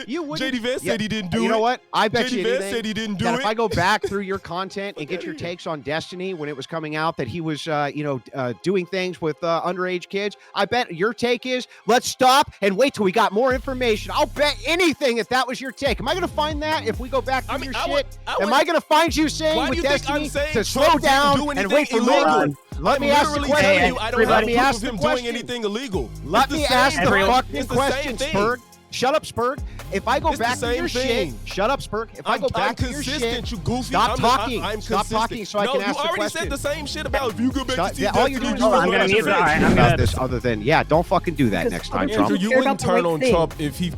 You wouldn't. JD Vance said he didn't do it. You know what? I bet JD you Vance anything said he didn't do that it. if I go back through your content and get your takes on Destiny when it was coming out that he was, doing things with underage kids, I bet your take is, let's stop and wait till we got more information. I'll bet anything if that was your take. Am I going to find that if we go back through your shit? Am I going to find you saying with Destiny to slow down and wait for more? Let me ask the question. Let me ask the question. Doing anything illegal. Let me ask the fucking question, Spurg. Shut up, Spurg. If I go back to your shit, shut up, Spurg. If I go back to your shit, you goofy. Stop talking. I'm Stop talking so I can ask the question. You already said the same shit about if you go back to all you're doing is I'm gonna mute about this other than, don't fucking do that next time, Trump. Andrew, you wouldn't turn on Trump if he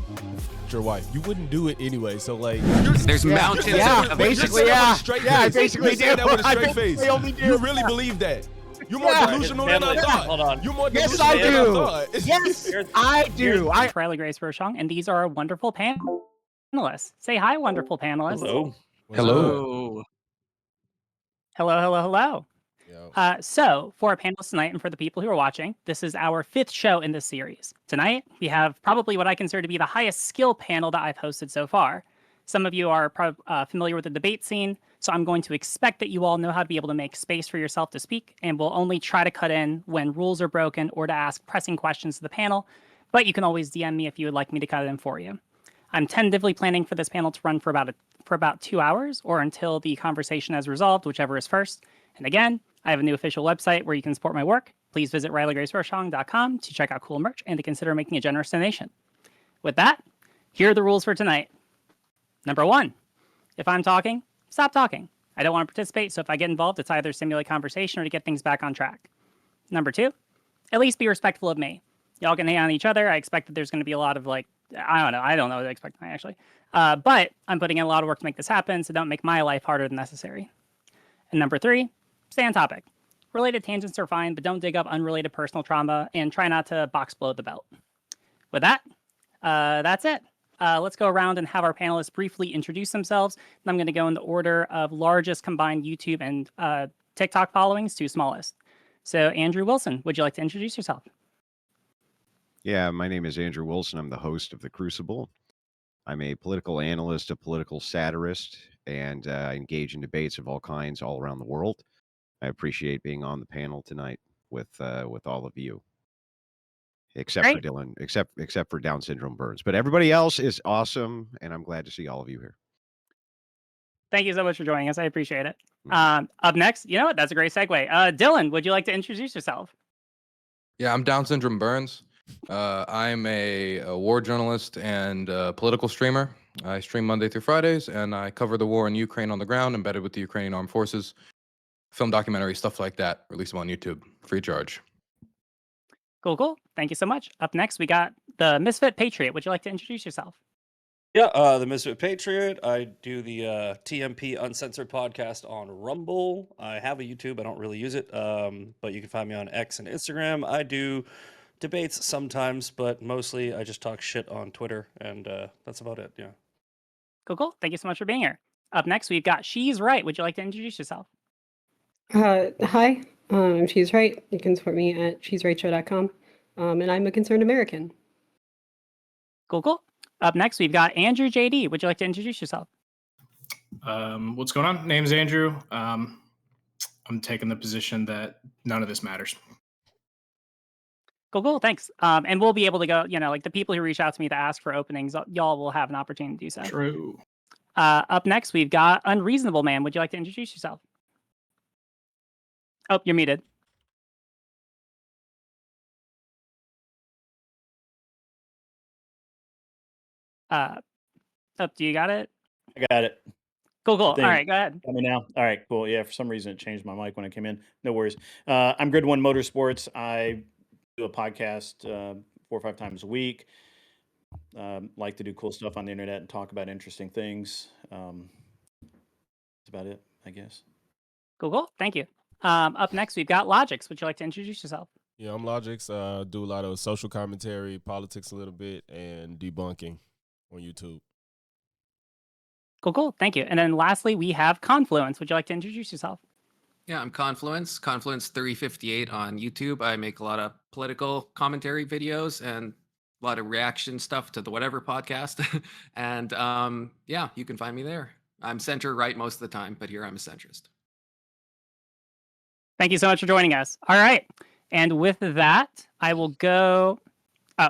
your wife. You wouldn't do it anyway. So like, there's mountains. Yeah, basically, yeah. I basically did that with a straight face. You really believe that? You're more delusional than I thought. Hold on. You're more Yes, delusional I than I do. thought. Yes, I do. I'm Riley Grace Rochong, and these are our wonderful panelists. Say hi, wonderful panelists. Hello. Hello. Hello. So, for our panelists tonight and for the people who are watching, this is our 5th show in this series. Tonight, we have probably what I consider to be the highest skill panel that I've hosted so far. Some of you are familiar with the debate scene, so I'm going to expect that you all know how to be able to make space for yourself to speak, and we'll only try to cut in when rules are broken or to ask pressing questions to the panel, but you can always DM me if you would like me to cut it in for you. I'm tentatively planning for this panel to run for about 2 hours, or until the conversation has resolved, whichever is first. And again, I have a new official website where you can support my work. Please visit RileyGraceRochong.com to check out cool merch and to consider making a generous donation. With that, here are the rules for tonight. Number 1, if I'm talking, stop talking. I don't want to participate, so if I get involved, it's either stimulate conversation or to get things back on track. Number 2, at least be respectful of me. Y'all can hang on each other. I expect that there's going to be a lot of I don't know what to expect actually. But I'm putting in a lot of work to make this happen, so don't make my life harder than necessary. And number 3, stay on topic. Related tangents are fine, but don't dig up unrelated personal trauma and try not to box below the belt. With that, that's it. Let's go around and have our panelists briefly introduce themselves. And I'm going to go in the order of largest combined YouTube and TikTok followings to smallest. So, Andrew Wilson, would you like to introduce yourself? Yeah, my name is Andrew Wilson. I'm the host of The Crucible. I'm a political analyst, a political satirist, and I engage in debates of all kinds all around the world. I appreciate being on the panel tonight with all of you. Except Great. for Dylan, except for Down syndrome Burns. But everybody else is awesome, and I'm glad to see all of you here. Thank you so much for joining us. I appreciate it. Up next, you know what? That's a great segue. Dylan, would you like to introduce yourself? Yeah, I'm Down syndrome Burns. I'm a war journalist and political streamer. I stream Monday through Fridays, and I cover the war in Ukraine on the ground, embedded with the Ukrainian Armed Forces, film documentaries, stuff like that. Release them on YouTube, free charge. Cool. Thank you so much. Up next, we got the Misfit Patriot. Would you like to introduce yourself? Yeah, the Misfit Patriot. I do the TMP Uncensored podcast on Rumble. I have a YouTube. I don't really use it, but you can find me on X and Instagram. I do debates sometimes, but mostly I just talk shit on Twitter, and that's about it. Yeah. Cool. Thank you so much for being here. Up next, we've got She's Right. Would you like to introduce yourself? Hi, She's Right. You can support me at she'srightshow.com. And I'm a concerned American. Cool. Up next, we've got Andrew JD. Would you like to introduce yourself? What's going on? Name's Andrew. I'm taking the position that none of this matters. Cool. Thanks. And we'll be able to go, like the people who reach out to me to ask for openings, y'all will have an opportunity to do so. True. Up next, we've got Unreasonable Man. Would you like to introduce yourself? Oh, you're muted. Do you got it? I got it. Cool. All right, go ahead. Tell me now. All right, cool. Yeah, for some reason it changed my mic when I came in. No worries. I'm Grid One Motorsports. I do a podcast 4 or 5 times a week. Like to do cool stuff on the internet and talk about interesting things. That's about it, I guess. Cool. Thank you. Up next, we've got Logix. Would you like to introduce yourself? Yeah, I'm Logix. Do a lot of social commentary, politics a little bit, and debunking on YouTube. Cool. Thank you. And then lastly, we have Confluence. Would you like to introduce yourself? Yeah, I'm Confluence 358 on YouTube. I make a lot of political commentary videos and a lot of reaction stuff to the Whatever podcast. And yeah, you can find me there. I'm center right most of the time, but here I'm a centrist. Thank you so much for joining us. All right. And with that, I will go.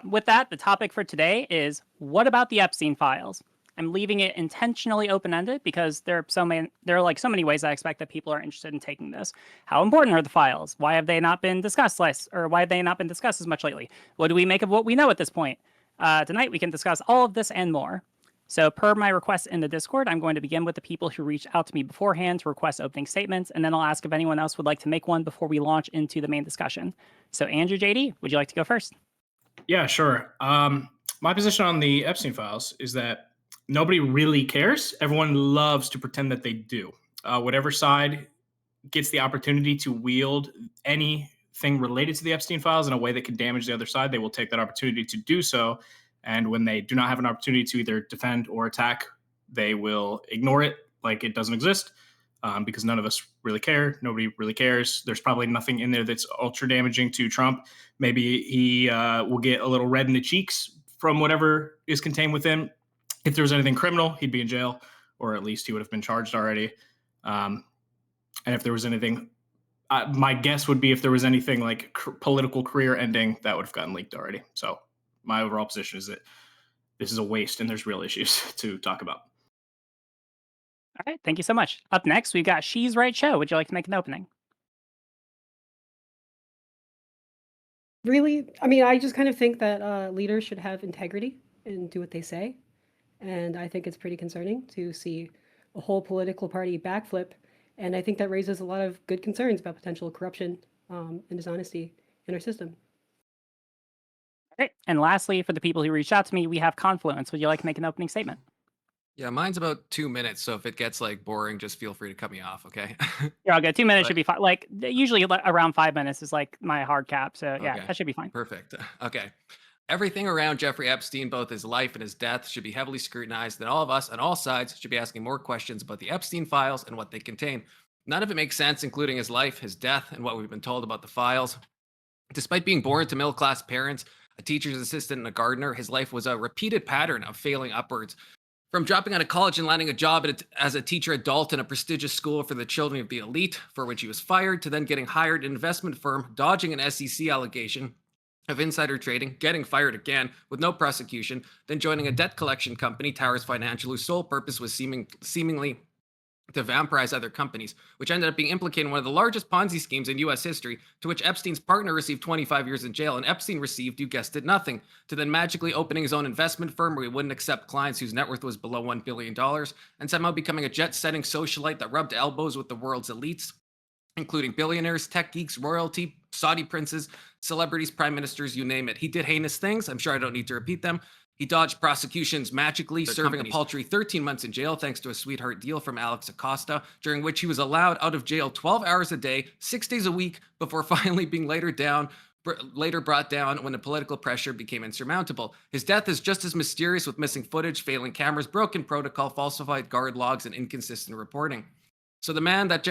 With that, the topic for today is what about the Epstein files? I'm leaving it intentionally open-ended because there are so many ways I expect that people are interested in taking this. How important are the files? Why have they not been discussed less, or why have they not been discussed as much lately? What do we make of what we know at this point? Tonight we can discuss all of this and more. So per my request in the Discord, I'm going to begin with the people who reached out to me beforehand to request opening statements, and then I'll ask if anyone else would like to make one before we launch into the main discussion. So Andrew, JD, would you like to go first? Yeah, sure. My position on the Epstein files is that nobody really cares. Everyone loves to pretend that they do. Whatever side gets the opportunity to wield anything related to the Epstein files in a way that could damage the other side, they will take that opportunity to do so. And when they do not have an opportunity to either defend or attack, they will ignore it like it doesn't exist, because none of us really care. Nobody really cares. There's probably nothing in there that's ultra damaging to Trump. Maybe he will get a little red in the cheeks from whatever is contained within. If there was anything criminal, he'd be in jail, or at least he would have been charged already. And if there was anything, my guess would be if there was anything like political career ending, that would have gotten leaked already. So my overall position is that this is a waste and there's real issues to talk about. All right, thank you so much. Up next, we've got She's Right Show. Would you like to make an opening? Really, I mean, I just kind of think that leaders should have integrity and do what they say. And I think it's pretty concerning to see a whole political party backflip. And I think that raises a lot of good concerns about potential corruption and dishonesty in our system. All right. And lastly, for the people who reached out to me, we have Confluence. Would you like to make an opening statement? Yeah, mine's about 2 minutes. So if it gets like boring, just feel free to cut me off. Okay. You're all good. 2 minutes But- should be fine. Like usually around 5 minutes is like my hard cap. So yeah, Okay. that should be fine. Perfect. Okay. Everything around Jeffrey Epstein, both his life and his death, should be heavily scrutinized, and all of us on all sides should be asking more questions about the Epstein files and what they contain. None of it makes sense, including his life, his death, and what we've been told about the files. Despite being born to middle-class parents, a teacher's assistant, and a gardener, his life was a repeated pattern of failing upwards. From dropping out of college and landing a job as a teacher adult in a prestigious school for the children of the elite, for which he was fired, to then getting hired at an investment firm, dodging an SEC allegation of insider trading, getting fired again with no prosecution, then joining a debt collection company, Towers Financial, whose sole purpose was seemingly to vampirize other companies, which ended up being implicated in one of the largest Ponzi schemes in U.S. history, to which Epstein's partner received 25 years in jail, and Epstein received, you guessed it, nothing, to then magically opening his own investment firm where he wouldn't accept clients whose net worth was below $1 billion, and somehow becoming a jet-setting socialite that rubbed elbows with the world's elites, including billionaires, tech geeks, royalty, Saudi princes, celebrities, prime ministers, you name it. He did heinous things. I'm sure I don't need to repeat them. He dodged prosecutions magically, serving a paltry 13 months in jail thanks to a sweetheart deal from Alex Acosta, during which he was allowed out of jail 12 hours a day, 6 days a week, before finally being later brought down when the political pressure became insurmountable. His death is just as mysterious, with missing footage, failing cameras, broken protocol, falsified guard logs, and inconsistent reporting. So the man that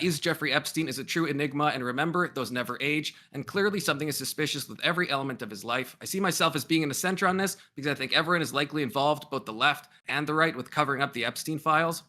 is Jeffrey Epstein is a true enigma, and remember, those never age, and clearly something is suspicious with every element of his life. I see myself as being in the center on this because I think everyone is likely involved, both the left and the right, with covering up the Epstein files.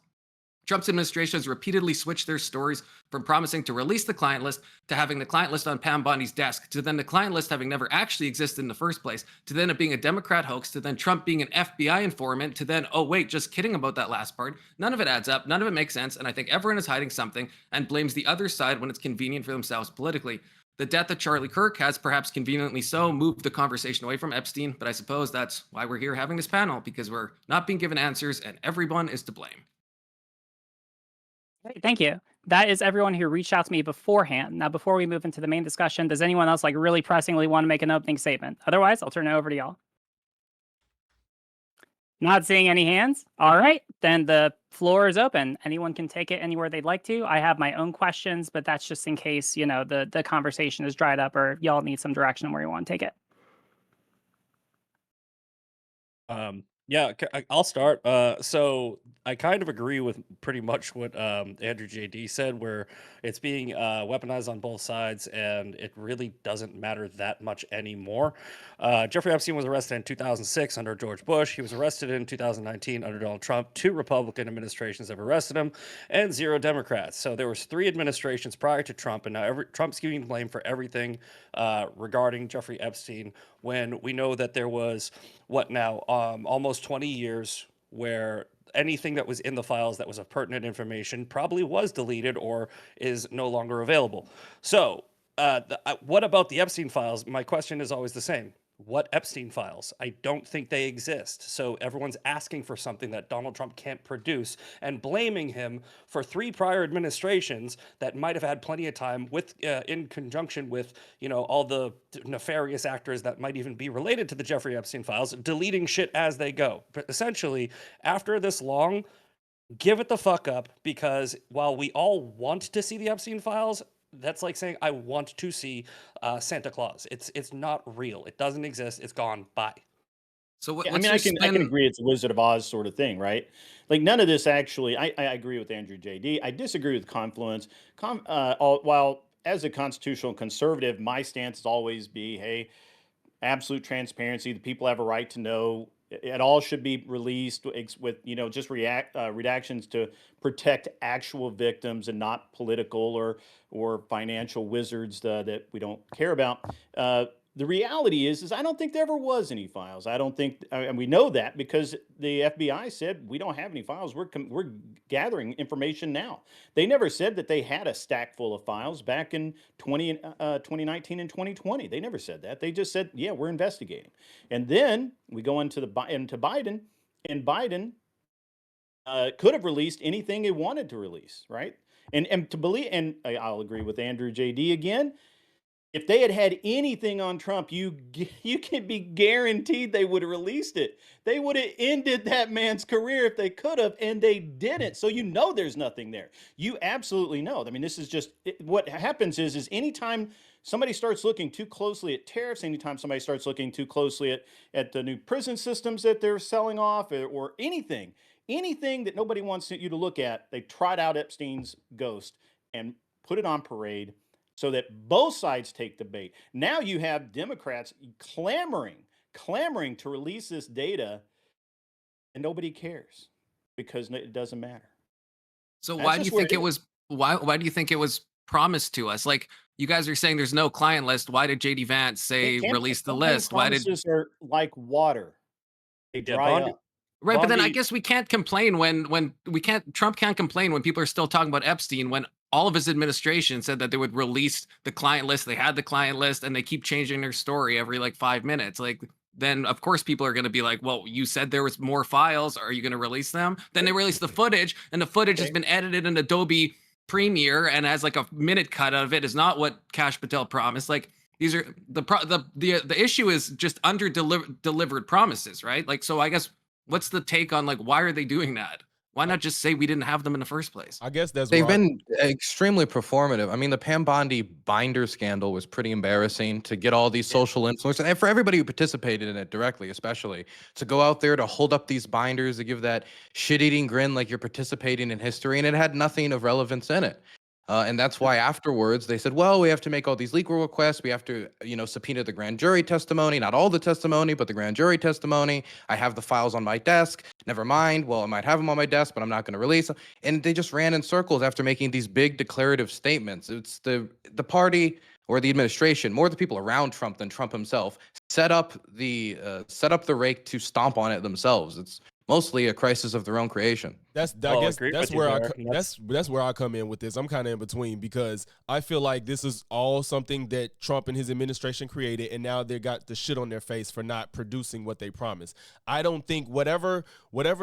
Trump's administration has repeatedly switched their stories from promising to release the client list to having the client list on Pam Bondi's desk, to then the client list having never actually existed in the first place, to then it being a Democrat hoax, to then Trump being an FBI informant, to then, oh wait, just kidding about that last part. None of it adds up. None of it makes sense. And I think everyone is hiding something and blames the other side when it's convenient for themselves politically. The death of Charlie Kirk has, perhaps conveniently so, moved the conversation away from Epstein, but I suppose that's why we're here having this panel, because we're not being given answers and everyone is to blame. Great, thank you. That is everyone who reached out to me beforehand. Now, before we move into the main discussion, does anyone else like really pressingly want to make an opening statement? Otherwise, I'll turn it over to y'all. Not seeing any hands. All right, then the floor is open. Anyone can take it anywhere they'd like to. I have my own questions, but that's just in case, you know, the conversation is dried up or y'all need some direction where you want to take it. Yeah, I'll start. So I kind of agree with pretty much what Andrew JD said, where it's being weaponized on both sides, and it really doesn't matter that much anymore. Jeffrey Epstein was arrested in 2006 under George Bush. He was arrested in 2019 under Donald Trump. 2 Republican administrations have arrested him, and 0 Democrats. So there was 3 administrations prior to Trump, and now Trump's giving blame for everything regarding Jeffrey Epstein. When we know that there was what now almost 20 years where anything that was in the files that was of pertinent information probably was deleted or is no longer available. So what about the Epstein files? My question is always the same. What Epstein files? I don't think they exist. So everyone's asking for something that Donald Trump can't produce and blaming him for 3 prior administrations that might have had plenty of time with, in conjunction with, all the nefarious actors that might even be related to the Jeffrey Epstein files, deleting shit as they go. But essentially, after this long, give it the fuck up, because while we all want to see the Epstein files, that's like saying I want to see Santa Claus. It's not real. It doesn't exist. It's gone. Bye. So Yeah, I what's mean, your I can spin? agree it's a Wizard of Oz sort of thing, right? Like none of this actually. I agree with Andrew JD. I disagree with Confluence. While as a constitutional conservative, my stance has always be, hey, absolute transparency. The people have a right to know. It all should be released with just redactions to protect actual victims and not political or financial wizards that we don't care about. The reality is I don't think there ever was any files. I don't think, and we know that because the FBI said we don't have any files. We're gathering information now. They never said that they had a stack full of files back in 2019 and 2020. They never said that. They just said, yeah, we're investigating. And then we go into Biden, and Biden could have released anything he wanted to release, right? And to believe, and I'll agree with Andrew JD again. If they had had anything on Trump, you can be guaranteed they would have released it. They would have ended that man's career if they could have, and they didn't. So there's nothing there. You absolutely know. I mean, this is just what happens is anytime somebody starts looking too closely at tariffs, anytime somebody starts looking too closely at the new prison systems that they're selling off, or anything that nobody wants you to look at, they trot out Epstein's ghost and put it on parade so that both sides take the bait. Now you have Democrats clamoring to release this data, and nobody cares because it doesn't matter. So That's why do just you where think it it is. was why do you think it was promised to us? Like you guys are saying there's no client list. Why did JD Vance say release the Campaign list? Why did promises are like water; they Yeah, dry up. Right, but then I Bondi. guess we can't complain when we can't Trump can't complain when people are still talking about Epstein when all of his administration said that they would release the client list. They had the client list and they keep changing their story every like 5 minutes. Like then of course people are going to be like, "Well, you said there was more files. Are you going to release them?" Then they release the footage and the footage has Okay. been edited in Adobe Premiere and has like a minute cut of it. Is not what Kash Patel promised. Like these are the issue is just under delivered promises, right? Like so I guess what's the take on like why are they doing that? Why not just say we didn't have them in the first place? I guess that's They've where been extremely performative. I mean, the Pam Bondi binder scandal was pretty embarrassing to get all these social influencers and for everybody who participated in it directly, especially to go out there to hold up these binders to give that shit-eating grin like you're participating in history, and it had nothing of relevance in it. And that's why afterwards they said, well, we have to make all these legal requests. We have to, subpoena the grand jury testimony, not all the testimony, but the grand jury testimony. I have the files on my desk. Never mind. Well, I might have them on my desk, but I'm not going to release them. And they just ran in circles after making these big declarative statements. It's the party or the administration, more the people around Trump than Trump himself, set up the rake to stomp on it themselves. It's mostly a crisis of their own creation. I Well, I guess agree that's with you where there, and that's where I come in with this. I'm kind of in between because I feel like this is all something that Trump and his administration created, and now they got the shit on their face for not producing what they promised. I don't think whatever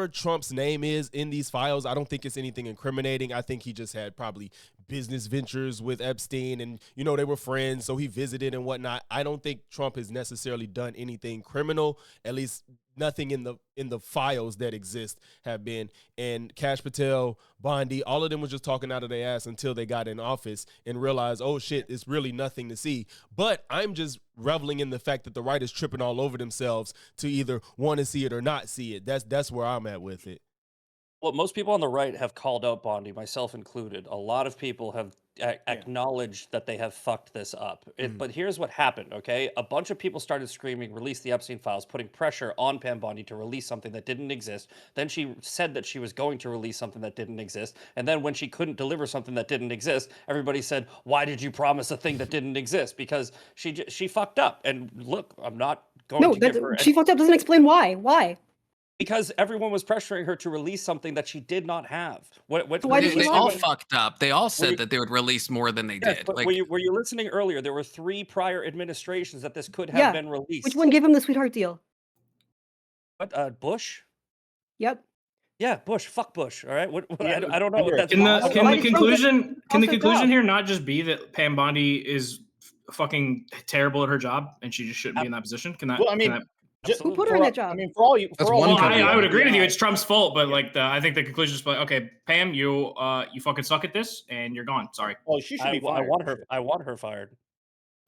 Trump's name is in these files, I don't think it's anything incriminating. I think he just had probably business ventures with Epstein, and they were friends, so he visited and whatnot. I don't think Trump has necessarily done anything criminal, at least nothing in the files that exist have been. And Kash Patel, Bondi, all of them was just talking out of their ass until they got in office and realized, oh shit, it's really nothing to see. But I'm just reveling in the fact that the right is tripping all over themselves to either want to see it or not see it. That's where I'm at with it. Well, most people on the right have called out Bondi, myself included. A lot of people have acknowledged that they have fucked this up. But here's what happened, okay? A bunch of people started screaming, release the Epstein files, putting pressure on Pam Bondi to release something that didn't exist. Then she said that she was going to release something that didn't exist. And then when she couldn't deliver something that didn't exist, everybody said, why did you promise a thing that didn't exist? Because she fucked up. And look, I'm not going No, to give her... she fucked up doesn't explain why. Why? Because everyone was pressuring her to release something that she did not have. So why did They she all lie? fucked up. They all said that they would release more than they Yes, did. but Like, were you listening earlier? There were 3 prior administrations that this could have Yeah. been released. Which one gave him the sweetheart deal? What? Bush? Yep. Yeah, Bush. Fuck Bush. All right. Yeah, I don't know what that's. Can the Why can the did Trump conclusion get off the conclusion job? here not just be that Pam Bondi is fucking terrible at her job and she just shouldn't be in that position? Can that? Well, I mean, can that- Who put her in that job? I mean, for all you, That's for all one we well, know, I would agree with you. FBI It's Trump's fault, but like I think the conclusion is like, okay, Pam, you fucking suck at this, and you're gone. Sorry. Oh, she should be fired. I want her fired.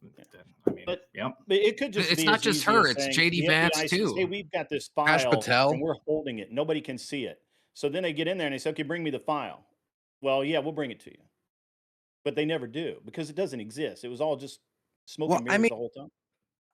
I mean, But- yeah. But it could just It's be not as just easy her, as it's saying, JD the Vance, FBI says, too. Hey, we've got this Kash file Patel? and we're holding it. Nobody can see it. So then they get in there and they say, okay, bring me the file. Well, yeah, we'll bring it to you. But they never do because it doesn't exist. It was all just smoke Well, and I mirrors mean, the whole time.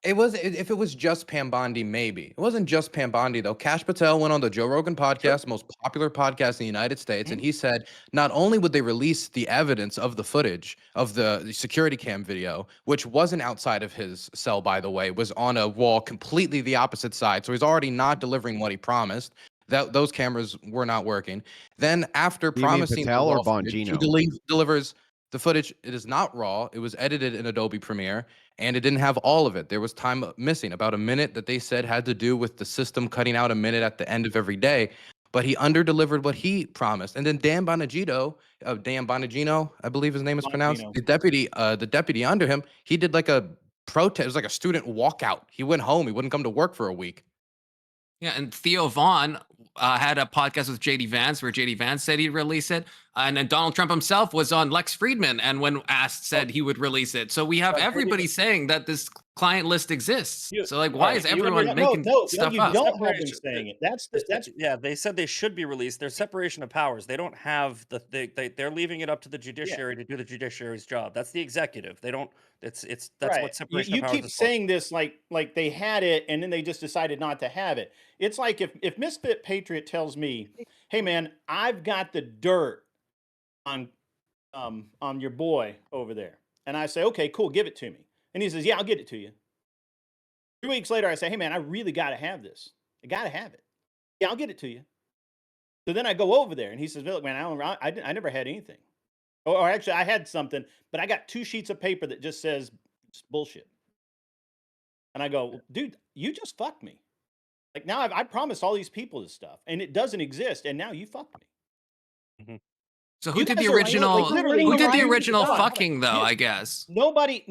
If it was just Pam Bondi, maybe. It wasn't just Pam Bondi, though. Kash Patel went on the Joe Rogan podcast, most popular podcast in the United States, and he said not only would they release the evidence of the footage of the security cam video, which wasn't outside of his cell, by the way, was on a wall completely the opposite side. So he's already not delivering what he promised. That those cameras were not working. Then after You mean promising Patel the or raw footage, he Bongino? delivers the footage. It is not raw. It was edited in Adobe Premiere, and it didn't have all of it. There was time missing, about a minute that they said had to do with the system cutting out a minute at the end of every day. But he under-delivered what he promised. And then Dan Bonagino, I believe his name is pronounced, Bongino. the deputy under him, he did like a protest, it was like a student walkout. He went home. He wouldn't come to work for a week. yeah, and Theo Vaughn had a podcast with JD Vance where JD Vance said he'd release it. And then Donald Trump himself was on Lex Friedman and when asked said he would release it. So we have everybody saying that this client list exists. So like, why is everyone making stuff you up? don't have them saying it. That's Yeah, they said they should be released. There's separation of powers. They don't have they're leaving it up to the judiciary to do the judiciary's job. That's the executive. They don't. That's right. what separation You of powers keep is for. saying this like they had it and then they just decided not to have it. It's like if Misfit Patriot tells me, "Hey man, I've got the dirt on your boy over there," and I say, "Okay, cool, give it to me," and he says, "Yeah, I'll get it to you." 3 weeks later, I say, "Hey man, I really got to have this. I got to have it." "Yeah, I'll get it to you." So then I go over there and he says, "Look, man, I never had anything. Or actually, I had something, but I got 2 sheets of paper that just says it's bullshit." And I go, "Dude, you just fucked me. Like now I promised all these people this stuff and it doesn't exist. And now you fucked me." So who You did guys the are original? literally Who did the relying- original Hold on. fucking though? I guess. Nobody,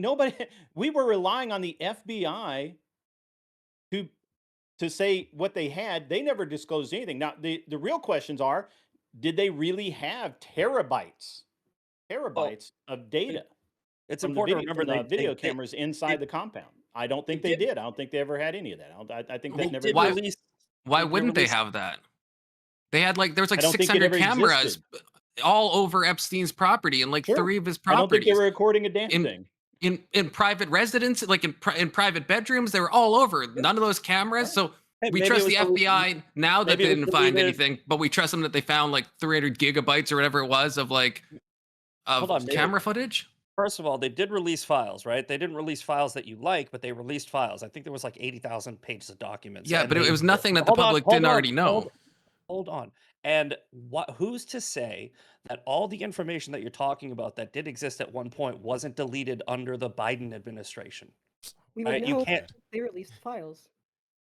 we were relying on the FBI to say what they had. They never disclosed anything. Now, the real questions are, did they really have terabytes of data It's from the important video, to remember from the video they- cameras inside the compound? I don't think they they did- did. I don't think they ever had any of that. I think that they never did Why- existed. release. Why They wouldn't they released- have that? They had like there was like I don't think it 600 ever cameras existed. all over Epstein's property and like Sure. 3 of his I don't think properties. they were recording a damn In- thing. in private residence, like in private bedrooms, they were all over. None of those cameras. So Hey, we maybe trust it the was FBI now that maybe they it was didn't find deleted. anything, but we trust them that they found like 300 gigabytes or whatever it was of like Hold on, maybe- camera footage. First of all, they did release files, right? They didn't release files that you like, but they released files. I think there was like 80,000 pages of documents. Yeah, and but they- it was nothing that the Hold on, public hold didn't on, already know. Hold on. And who's to say that all the information that you're talking about that did exist at one point wasn't deleted under the Biden administration? We Right, would you know can't- if they released files.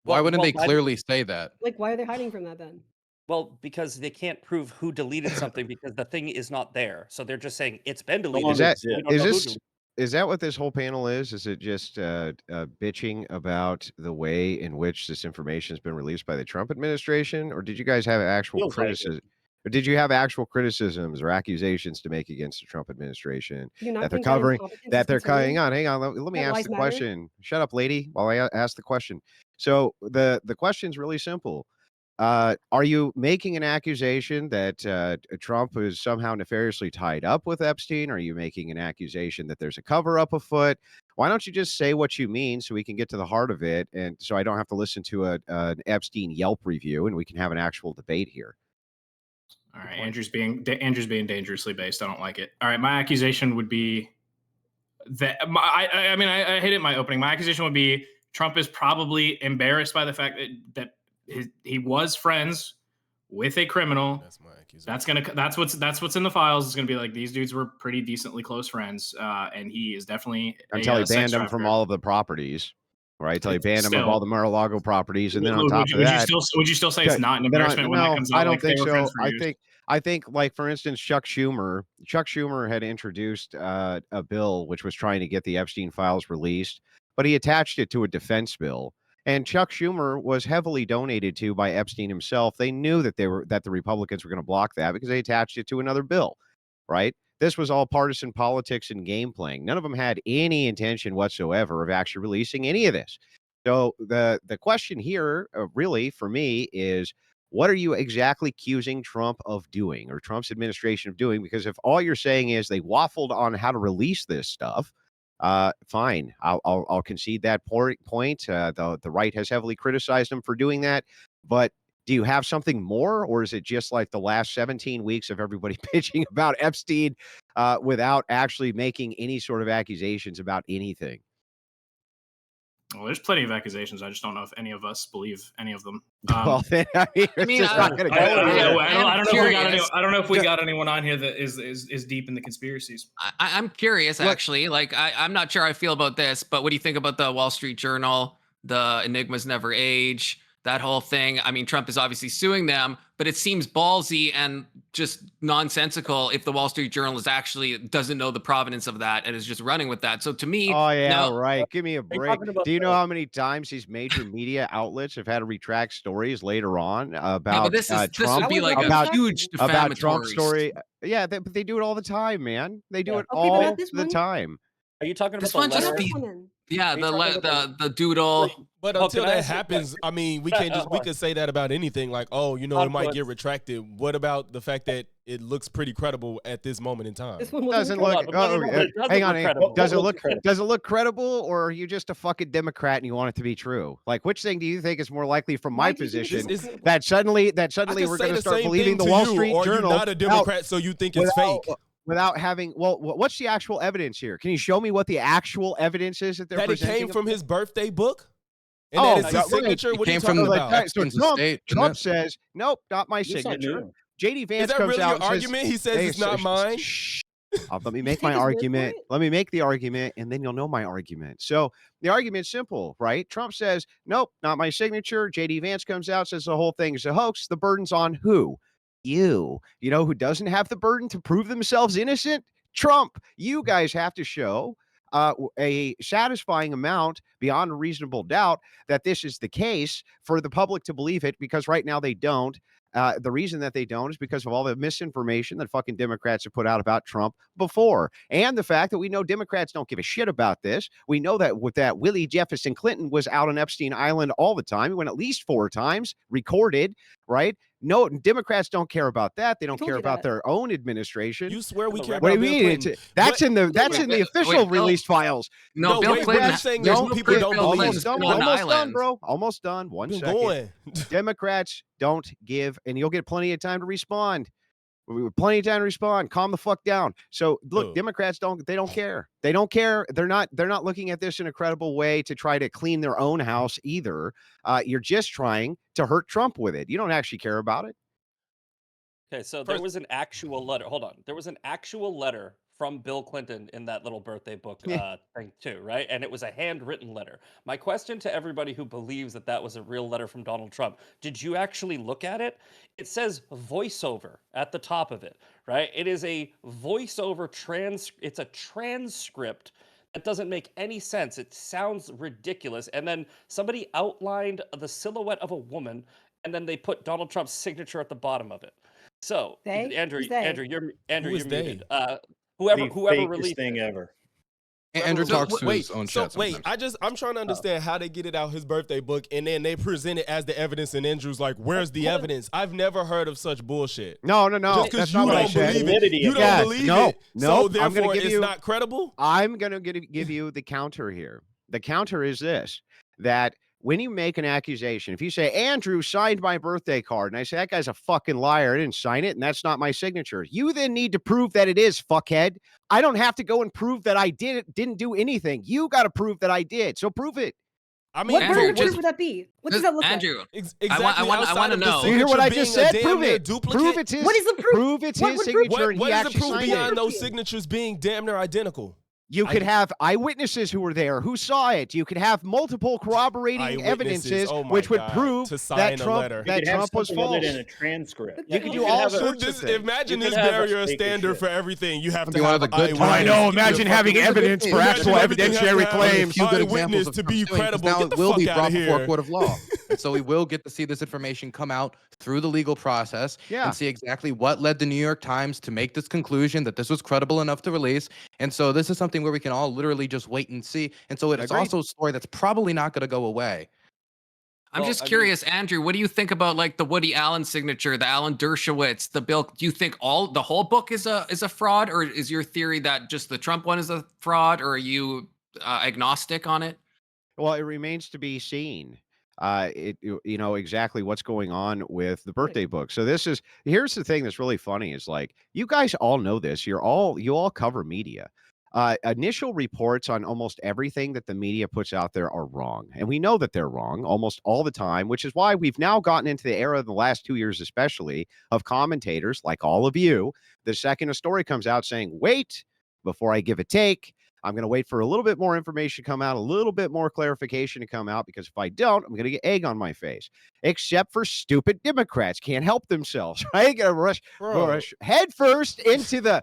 Why Well- wouldn't well, they Biden- clearly say that? Like, why are they hiding from that then? Well, because they can't prove who deleted something because the thing is not there. So they're just saying it's been No deleted. longer Is that- exists. We don't is know who this- deleted it. Is that what this whole panel is? Is it just bitching about the way in which this information has been released by the Trump administration, or did you guys have actual Feels like it. criticism? Or did you have actual criticisms or accusations to make against the Trump administration Do you that not they're think that covering? incompetence is That they're cutting concerning? on. Hang on, let me That ask lives the matter? question. Shut up, lady, while I ask the question. So the question's really simple. Are you making an accusation that Trump is somehow nefariously tied up with Epstein? Are you making an accusation that there's a cover up afoot? Why don't you just say what you mean so we can get to the heart of it, and so I don't have to listen to an Epstein Yelp review, and we can have an actual debate here. All right, Andrew's being dangerously based. I don't like it. All right, my accusation would be that I mean I hit it in my opening. My accusation would be Trump is probably embarrassed by the fact that he was friends with a criminal. That's my accusation. That's what's in the files. It's gonna be like these dudes were pretty decently close friends, and he is definitely Until he sex banned him from trafficker. all of the properties, right? Until he banned him of Still. all the Mar-a-Lago properties, and then on top of Would that, you still say it's not an then embarrassment when that no, comes I out? don't Like they think were so. friends for years? I think, like for instance, Chuck Schumer had introduced a bill which was trying to get the Epstein files released, but he attached it to a defense bill. And Chuck Schumer was heavily donated to by Epstein himself. They knew that the Republicans were going to block that because they attached it to another bill, right? This was all partisan politics and game playing. None of them had any intention whatsoever of actually releasing any of this. So the question here, really, for me, is what are you exactly accusing Trump of doing, or Trump's administration of doing? Because if all you're saying is they waffled on how to release this stuff, fine, I'll concede that point. The right has heavily criticized him for doing that, but do you have something more, or is it just like the last 17 weeks of everybody bitching about Epstein without actually making any sort of accusations about anything? Well, there's plenty of accusations. I just don't know if any of us believe any of them. Well, then, I mean, I mean, it's just not going to I go. don't know if we got curious. I don't know if we got anyone on here that is deep in the conspiracies. I'm curious, Look- actually. Like, I'm not sure how I feel about this, but what do you think about the Wall Street Journal, the Enigmas Never Age, that whole thing? I mean, Trump is obviously suing them, but it seems ballsy and just nonsensical if the Wall Street Journal is actually doesn't know the provenance of that and is just running with that. So to me, Oh yeah, now, right. Give me a break. talking about Do you know the- how many times these major media outlets have had to retract stories later on yeah, about but this Trump? would be like about- a huge about Trump's defamatory. story. Yeah, but they do it all the time, man. They do Yeah. it Okay, but all not this the one. time. Are you talking about This the one just letter? be- Yeah, Are you the talking about the doodle. But Oh, until can I that ask you a happens, question? I mean, we could say that about anything. Like, oh, you know, it might get retracted. What about the fact that it looks pretty credible at this moment in time? This one wasn't Doesn't credible. look. No, no, no, but it doesn't hang look on. credible. Does it What look? looks credible? Does it look credible, or are you just a fucking Democrat and you want it to be true? Like, which thing do you think is more likely from my Why do you think position? it's credible? That suddenly I could we're say going to the start same believing thing the to Wall you, Street or Journal you're not a Democrat, so you think it's fake. without having. Well, what's the actual evidence here? Can you show me what the actual evidence is that they're That it presenting? came from his birthday book? And Oh, that it's his right. signature? It What are you came from talking the about? So Epstein's Trump, estate, didn't Trump it? says, nope, not my It's not signature. new. JD Vance Is that comes really out your and says, argument? He says "Hey, it's not mine? shh. Let me make Take my his word for argument. it? Let me make the argument, and then you'll know my argument. So the argument's simple, right? Trump says, nope, not my signature. JD Vance comes out, says the whole thing is a hoax. The burden's on who? You. You know who doesn't have the burden to prove themselves innocent? Trump. You guys have to show a satisfying amount beyond a reasonable doubt that this is the case for the public to believe it, because right now they don't. The reason that they don't is because of all the misinformation that fucking Democrats have put out about Trump before. And the fact that we know Democrats don't give a shit about this. We know that with that Willie Jefferson Clinton was out on Epstein Island all the time. He went at least 4 times, recorded, right? No, Democrats don't care about that. They don't told care you about that. their own administration. You swear we care What do about you Bill mean? Clinton. That's in the Wait, official Bill- released files. No, No, Bill wait, Clinton. you're saying there's no no people proof don't Bill believe Clinton's it. been on Almost done, islands. bro. Almost done. One Been second. going. Democrats don't give, and you'll get plenty of time to respond. Plenty of time to respond. Calm the fuck down. So look, Ugh. Democrats don't care. They don't care. They're not looking at this in a credible way to try to clean their own house either. You're just trying to hurt Trump with it. You don't actually care about it. Okay, so there First- was an actual letter. Hold on. There was an actual letter from Bill Clinton in that little birthday book Yeah. thing too, right? And it was a handwritten letter. My question to everybody who believes that that was a real letter from Donald Trump: did you actually look at it? It says voiceover at the top of it, right? It is a voiceover it's a transcript that doesn't make any sense. It sounds ridiculous. And then somebody outlined the silhouette of a woman, and then they put Donald Trump's signature at the bottom of it. So, They? Andrew, Who's they? Andrew, you're is they? muted. The Whoever fakest released thing it. ever. Andrew So, talks to wait, his own so chat wait, sometimes. I'm trying to understand how they get it out his birthday book and then they present it as the evidence, and Andrew's like, "Where's the evidence?" I've never heard of such bullshit. No. Just because That's you not what I don't said. believe Validity it, you of don't Yeah, believe no, it. no, So I'm gonna therefore, give it's you- not credible. I'm going to give you the counter here. The counter is this: that when you make an accusation, if you say Andrew signed my birthday card, and I say that guy's a fucking liar, I didn't sign it, and that's not my signature, you then need to prove that it is, fuckhead. I don't have to go and prove that I didn't do anything. You got to prove that I did. So prove it. I mean, What Andrew, burden of just- proof would that be? What does that look like? Andrew, exactly. I wanna outside of the know. You hear what signature I just being a said? damn Prove near it. duplicate. Prove it's his. What is the proof? Prove it's What his would prove- signature. and What he is the actually proof signed beyond it. those signatures being damn near identical? You could have eyewitnesses who were there who saw it. You could have multiple corroborating Eyewitnesses, evidences, oh my which would God, prove to sign that a Trump letter. You could have was something other false. than a transcript. You could do could all have a- sorts of This, things. imagine You this could have a barrier fake standard shit. for everything. You have It'd to be one have of the good eyewitness. times. I know. Imagine having Fucking- evidence for Imagine actual everything has to evidentiary have claims. Few good eyewitness examples of to Trump be doing, 'cause credible. now Get it the will fuck be outta brought before a here. court of law. And so we will get to see this information come out through the legal process Yeah. and see exactly what led the New York Times to make this conclusion that this was credible enough to release. And so this is something where we can all literally just wait and see. And so it's Agreed. also a story that's probably not going to go away. I'm Well, just I mean- curious, Andrew, what do you think about like the Woody Allen signature, the Alan Dershowitz, the Bill? Do you think the whole book is a fraud, or is your theory that just the Trump one is a fraud, or are you agnostic on it? Well, it remains to be seen. You know exactly what's going on with the birthday book. So here's the thing that's really funny is like you guys all know this. You all cover media. Initial reports on almost everything that the media puts out there are wrong, and we know that they're wrong almost all the time. Which is why we've now gotten into the era of the last 2 years, especially of commentators like all of you. The second a story comes out saying, "Wait, before I give a take." I'm going to wait for a little bit more information to come out, a little bit more clarification to come out, because if I don't, I'm going to get egg on my face. Except for stupid Democrats, can't help themselves. Right? Going to rush head first into the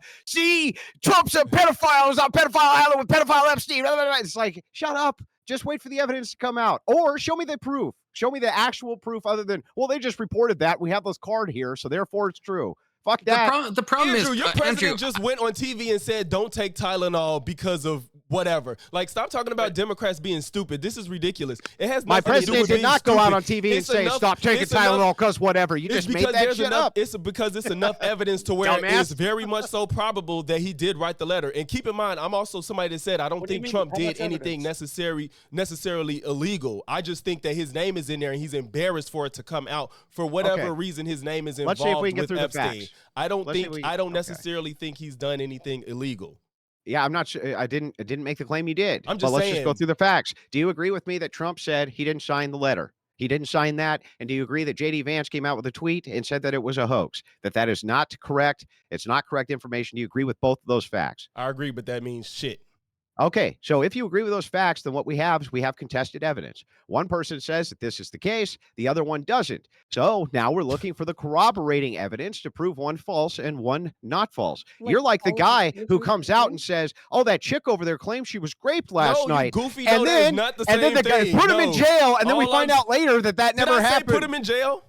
Trump's a pedophile, was on pedophile island with pedophile Epstein. Blah, blah, blah. It's like, shut up. Just wait for the evidence to come out, or show me the proof. Show me the actual proof, other than, well, they just reported that. We have this card here, so therefore it's true. Fuck that. The problem Andrew, is, your president Andrew, just went on TV and said, "Don't take Tylenol because of whatever." Like, stop talking about Democrats being stupid. This is ridiculous. It has My nothing to do president with did being not go out stupid. on TV and It's say, enough- stop taking it's enough- Tylenol because whatever. You It's just made because that there's shit enough. up. It's because it's enough evidence to where Dumbass. it's very much so probable that he did write the letter. And keep in mind, I'm also somebody that said I don't What do you think mean? Trump How did much anything necessarily illegal. I just think that his name is in there and he's embarrassed for it to come out for whatever Okay. reason his name is Let's involved see if we can get with through the Epstein. facts. I don't Let's see if we- okay. necessarily think he's done anything illegal. Yeah, I'm not sure. I didn't make the claim you did. I'm But just let's just go saying. through the facts. Do you agree with me that Trump said he didn't sign the letter? He didn't sign that. And do you agree that JD Vance came out with a tweet and said that it was a hoax? That is not correct. It's not correct information. Do you agree with both of those facts? I agree, but that means shit. Okay, so if you agree with those facts, then what we have is we have contested evidence. One person says that this is the case, the other one doesn't. So now we're looking for the corroborating evidence to prove one false and one not false. Like You're like the all guy the who comes out things? and says, "Oh, that chick over there claims she was raped last No, night." you goofy. And No, that is then, not the and then same the guy thing. put him in No. jail, and then we All find I'm- out later that Did never I say happened. put him in jail?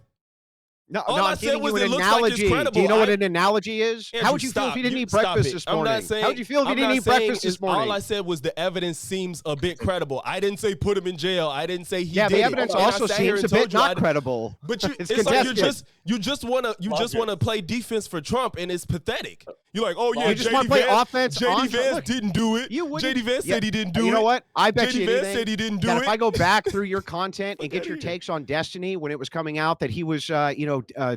No, All no, I I'm said giving was you it an looks like it's analogy. Do you credible. know what an analogy is? Andrew, How would you feel if stop. you didn't eat Stop breakfast it. this I'm morning? not saying, How would you feel if you I'm didn't not eat saying breakfast this it's- morning? All I said was the evidence seems a bit credible. I didn't say put him in jail. I didn't say he Yeah, did the it. evidence And I also sat here seems and a bit told you I not didn't- credible. But you, It's it's like contested. you just want to play defense for Trump, and it's pathetic. You're like, oh yeah, You just JD wanna play Vance, offense JD on Trump. Vance Look, didn't do it. you wouldn't- JD Vance Yeah, said he didn't do it. You know what? I bet JD you Vance anything said he didn't do that it. if I go back through your content and Fuck get your outta here. takes on Destiny when it was coming out that he was,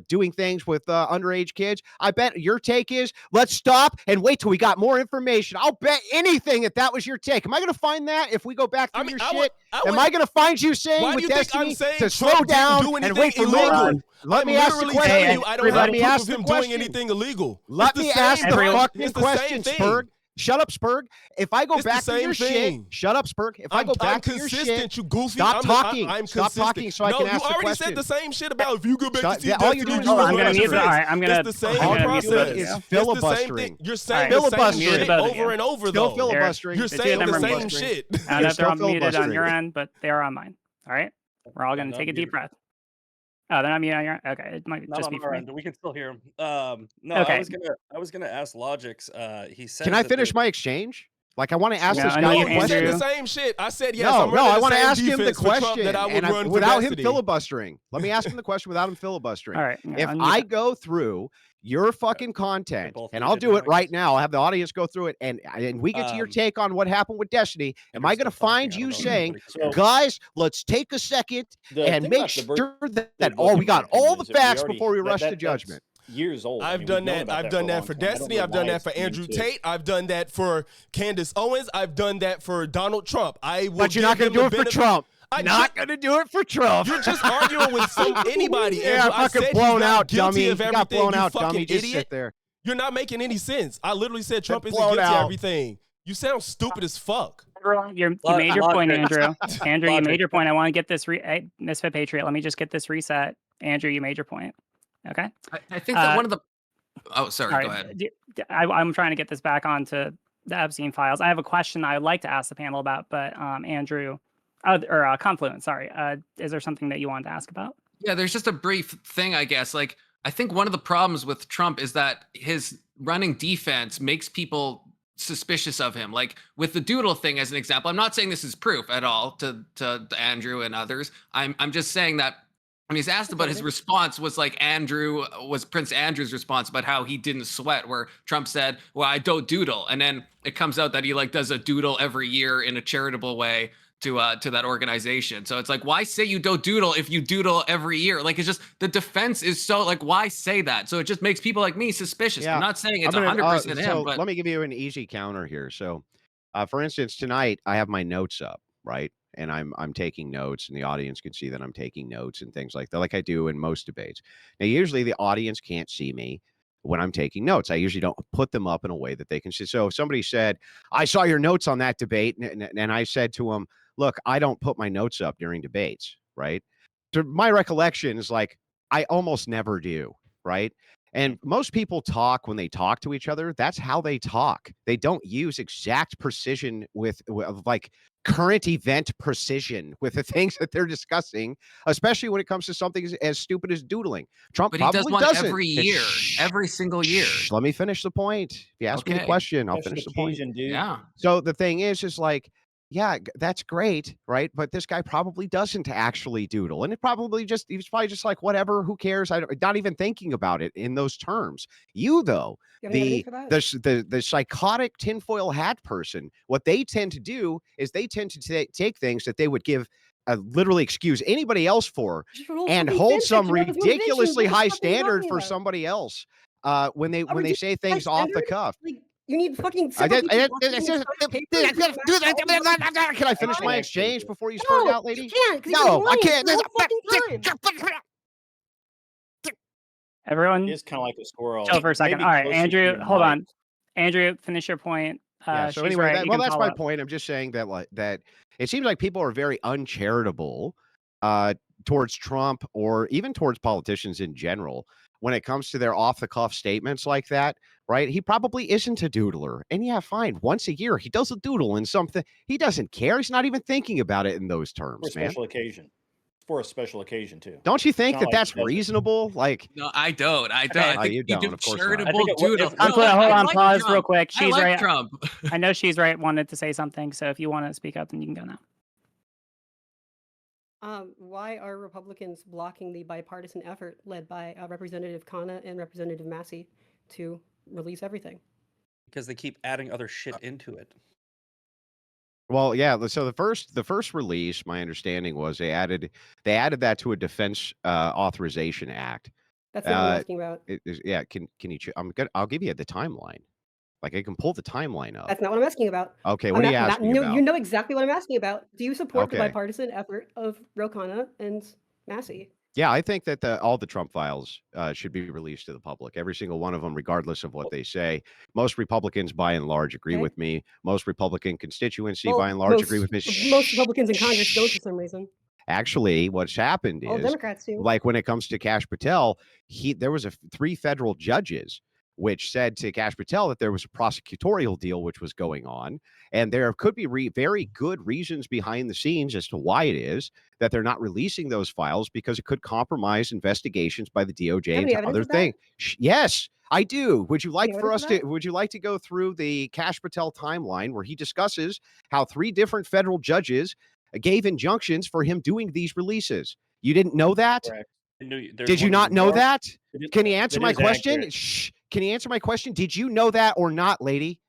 doing things with underage kids, I bet your take is let's stop and wait till we got more information. I'll bet anything that was your take. Am I going to find that if we go back through your shit? Am I going to find you saying Why do with you think I'm Destiny saying to slow Trump didn't down do and anything wait for more? illegal? Let I'm me ask the literally question. telling you, I don't have Let me proof ask of the him question. doing anything illegal. Let It's the me ask same, the bro. fucking It's the same question, thing. Spurg. Shut up, Spurg. If I go It's the back to your same shit, thing. shut up, Spurg. If I go I'm back to your consistent, shit, you goofy. stop talking. I'm Stop consistent. talking so I No, can you ask the already question. said the same shit about if you go back Stop- to see all you're Destiny, doing you is was I'm gonna running mute. your All face. right, I'm gonna. It's the same I'm gonna mute process. both of is you. It's the same filibustering. thing. You're saying Right. the same Filibustering. shit Both of over you. and over, Still though. filibustering. You're The two of saying them the are same muted. shit. I You're know still they're muted on filibustering. your end, but they are on mine. All right, we're all gonna not take a deep muted. breath. Oh, they're not muted on your. Okay, it might Not just on be our for me. end. We can still hear him. No, Okay. I was gonna ask Logix. He says Can I that finish my exchange? Like, I want to ask No, this I guy know a you, You said question. the same shit. I said yes. No, I'm no, running I the want to same ask him the defense for Trump question, that I would and run for without him Destiny. filibustering. Let me ask him the question without him filibustering. All right. Yeah, If unmute I them. go through your fucking content, both and I'll muted do now, it I right guess. now, I'll have the audience go through it, and we get to your take on what happened with Destiny. Am Andrew's I going to still talking. find I you don't know if saying, anybody can So- hear him. guys, let's take a second The and thing make about the sure that bird oh, book, we in my got all opinion, the is that we facts already- before we rush to that's judgment? years old. I mean, I've we've done known that. about I've for a done that long for time. I don't Destiny. know I've done why that for it's Andrew new to- Tate. I've done that for Candace Owens. I've done that for Donald Trump. I will But you're not give going to him do the it for benefit- Trump. I Not going to do it for Trump. You're just arguing with anybody. Yeah, Andrew. I fucking said he's blown not out, guilty dummy. of You everything. got blown you out, fucking dummy. Just idiot. sit there. You're not making any sense. I literally said Trump isn't blown guilty of out. everything. You sound stupid as fuck. You made your point, Logic. Andrew. Andrew, you Logic. made your point. I want to get this Misfit Patriot. Let me just get this reset. Andrew, you made your point. Okay. I think that one of the. Oh, sorry. All Go right. ahead. I'm trying to get this back onto the Epstein files. I have a question I'd like to ask the panel about, but Andrew, or Confluent, sorry. Is there something that you wanted to ask about? Yeah, there's just a brief thing, I guess. Like, I think one of the problems with Trump is that his running defense makes people suspicious of him. Like with the doodle thing as an example, I'm not saying this is proof at all to Andrew and others. I'm just saying that when he's asked about his response was like Prince Andrew's response about how he didn't sweat, where Trump said, well, I don't doodle. And then it comes out that he like does a doodle every year in a charitable way to that organization. So it's like, why say you don't doodle if you doodle every year? Like, it's just the defense is so like, why say that? So it just makes people like me suspicious. Yeah. I'm not saying it's I'm gonna, 100% him, so but let me give you an easy counter here. So, for instance, tonight I have my notes up, right? And I'm taking notes, and the audience can see that I'm taking notes and things like that, like I do in most debates. Now, usually the audience can't see me when I'm taking notes. I usually don't put them up in a way that they can see. So if somebody said, I saw your notes on that debate, and I said to them, look, I don't put my notes up during debates, right? To my recollection is like, I almost never do, right? And most people talk when they talk to each other. That's how they talk. They don't use exact precision with like current event precision with the things that they're discussing, especially when it comes to something as stupid as doodling. Trump but he does probably one doesn't. every year, every single year. Let me finish the point. If you ask me the Okay. question, I'll Special finish the point. occasion, dude. Yeah. So the thing is like, yeah, that's great, right? But this guy probably doesn't actually doodle, and he's probably just like, whatever, who cares? Not even thinking about it in those terms. You though, You have any evidence for that? the psychotic tinfoil hat person, what they tend to do is they tend to take things that they would give literally excuse anybody else for, Just roll and fucking hold fence some section, that was motivation. ridiculously What the high fuck are you standard talking for about? somebody else when they ridiculous say high things off the standard? cuff. Like, you need fucking I several did, people watching the entire paper to do that. can I finish can my actually exchange do it. before you spurred No, out, lady? you can't, 'cause you've No, been I lying can't. the whole fucking time. Everyone, It's kind of like a squirrel. chill for a second. Maybe All right, closer to Andrew, your hold mic. on. Andrew, finish your point. Yeah. So she's anyway, right. You well, can that's follow my up. point. I'm just saying that that it seems like people are very uncharitable towards Trump, or even towards politicians in general, when it comes to their off the cuff statements like that. Right? He probably isn't a doodler, and yeah, fine. Once a year, he does a doodle in something. He doesn't care. He's not even thinking about it in those For a terms, man. special occasion. For a special occasion too. Don't you think not that like that's he doesn't. reasonable? Like, No, I don't. I Okay. don't. I think you you don't, do of course not. charitable I think doodle. if- No, Hold on, like pause Trump. real quick. I She's like right. Trump. I know she's right. Wanted to say something. So if you want to speak up, then you can go now. Why are Republicans blocking the bipartisan effort led by Representative Khanna and Representative Massey to release everything? Because they keep adding other shit into it. well, yeah. So the first release, my understanding was they added that to a Defense Authorization Act. That's not what I'm Uh, asking about. Yeah. Can you? I'll give you the timeline. Like, I can pull the timeline up. That's not what I'm asking about. Okay. What are you asking No, about? you know exactly what I'm asking about. Do you support the Okay. bipartisan effort of Ro Khanna and Massey? Yeah, I think that all the Trump files should be released to the public, every single one of them, regardless of what they say. Most Republicans, by and large, agree Okay. with me. Most Republican constituency, by Well, and large, agree with me. most Shh, Republicans in Congress don't shh. for some reason. Actually, what's happened All is, Democrats do. like when it comes to Kash Patel, there was three federal judges which said to Kash Patel that there was a prosecutorial deal which was going on, and there could be very good reasons behind the scenes as to why it is that they're not releasing those files, because it could compromise investigations by the DOJ Have any into evidence other of that? things. Yes, I do. Would you like Any for evidence us of to? Would you like to go through the Kash Patel timeline where he discusses how three different federal judges gave injunctions for him doing these releases? You didn't know that? Correct. There's Did you one in not New know York. that? It Can you is, answer it my is question? accurate. Shh. Can you answer my question? Did you know that or not, lady?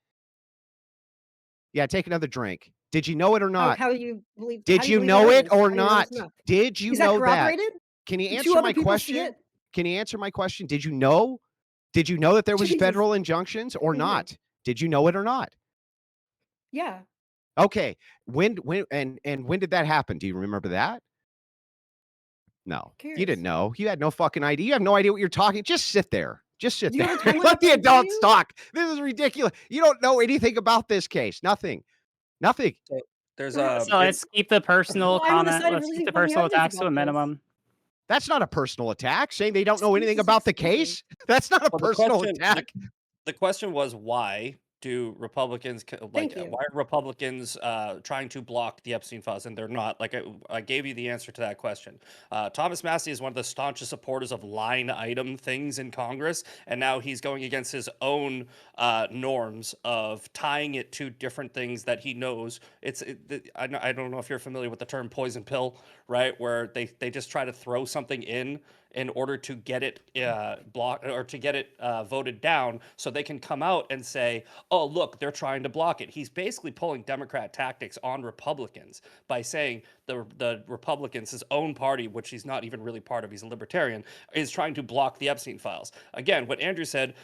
Yeah, take another drink. Did you know it or not? How do you believe? How Did do you you believe that know it evidence? or I didn't know not? this enough. Did you Is that know that? corroborated? Can you Two answer other my people see question? it. Can you answer my question? Did you know? Did you know that there was Jesus. federal injunctions or Mhm. not? Did you know it or not? Yeah. Okay. When and when did that happen? Do you remember that? No. You didn't Curious. know. You had no fucking idea. You have no idea what you're talking. Just sit there. Just sit Do you there. have a timeline Let the in front of adults you? talk. This is ridiculous. You don't know anything about this case. Nothing. Nothing. So there's Well, So let's keep the personal Well, I'm on the comment. side of Let's keep releasing the plenty of personal evidence attacks to a about this. minimum. That's not a personal attack. Saying they don't know anything Excuses, about the excuses. case. That's not a well, personal attack. the question was why do Republicans Thank you. why are Republicans trying to block the Epstein files, and they're not. Like I gave you the answer to that question. Thomas Massey is one of the staunchest supporters of line item things in Congress, and now he's going against his own norms of tying it to different things that he knows. I don't know if you're familiar with the term poison pill, right? Where they just try to throw something in order to get it blocked or to get it voted down, so they can come out and say, "Oh, look, they're trying to block it." He's basically pulling Democrat tactics on Republicans by saying the Republicans, his own party, which he's not even really part of, he's a libertarian, is trying to block the Epstein files. Again, what Andrew said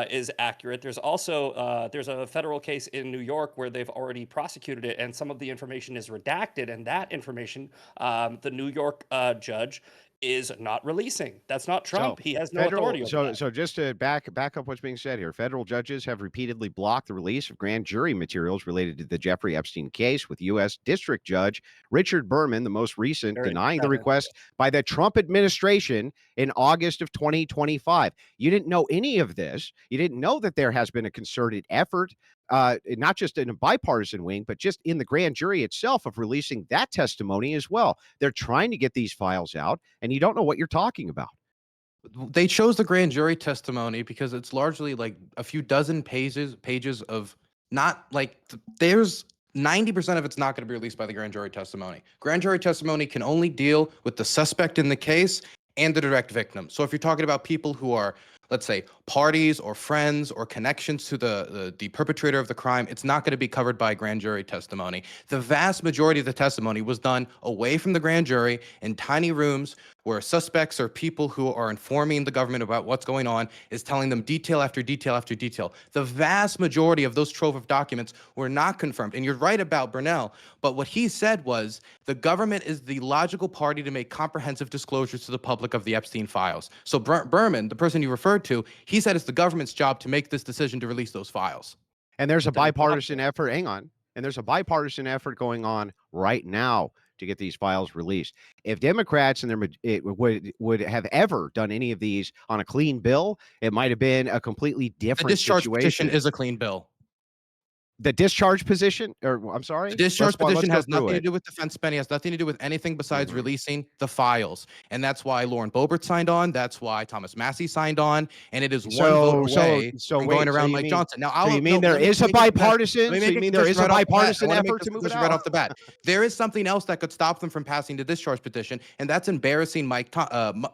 is accurate. There's also there's a federal case in New York where they've already prosecuted it, and some of the information is redacted, and that information, the New York judge is not releasing. That's not Trump. So He has no authority over that. so just to back up what's being said here, federal judges have repeatedly blocked the release of grand jury materials related to the Jeffrey Epstein case, with U.S. District Judge Richard Berman, the most recent, Very denying the independent. request by the Trump administration in August of 2025. You didn't know any of this. You didn't know that there has been a concerted effort, not just in a bipartisan wing, but just in the grand jury itself, of releasing that testimony as well. They're trying to get these files out, and you don't know what you're talking about. They chose the grand jury testimony because it's largely like a few dozen pages of not like there's 90% of it's not going to be released by the grand jury testimony. Grand jury testimony can only deal with the suspect in the case and the direct victim. So if you're talking about people who are, let's say, parties or friends or connections to the perpetrator of the crime, it's not going to be covered by grand jury testimony. The vast majority of the testimony was done away from the grand jury in tiny rooms where suspects or people who are informing the government about what's going on is telling them detail after detail after detail. The vast majority of those trove of documents were not confirmed. And you're right about Burnell, but what he said was the government is the logical party to make comprehensive disclosures to the public of the Epstein files. So Berman, the person you referred to, he said it's the government's job to make this decision to release those files. And there's a Then he blocked bipartisan effort. Hang on. And there's a bipartisan effort going on right now to get these files released. If Democrats and would have ever done any of these on a clean bill, it might have been a completely The different discharge situation. petition is a clean bill. The discharge position, or I'm sorry, The discharge let's petition go has through nothing to it. do with defense spending, has nothing to do with anything besides releasing the files. And that's why Lauren Boebert signed on. That's why Thomas Massey signed on. And it is one vote away from going around Mike Johnson. Now, so you mean there is a bipartisan? So you mean there is a bipartisan effort to move it right out? off the bat? There is something else that could stop them from passing the discharge petition, and that's embarrassing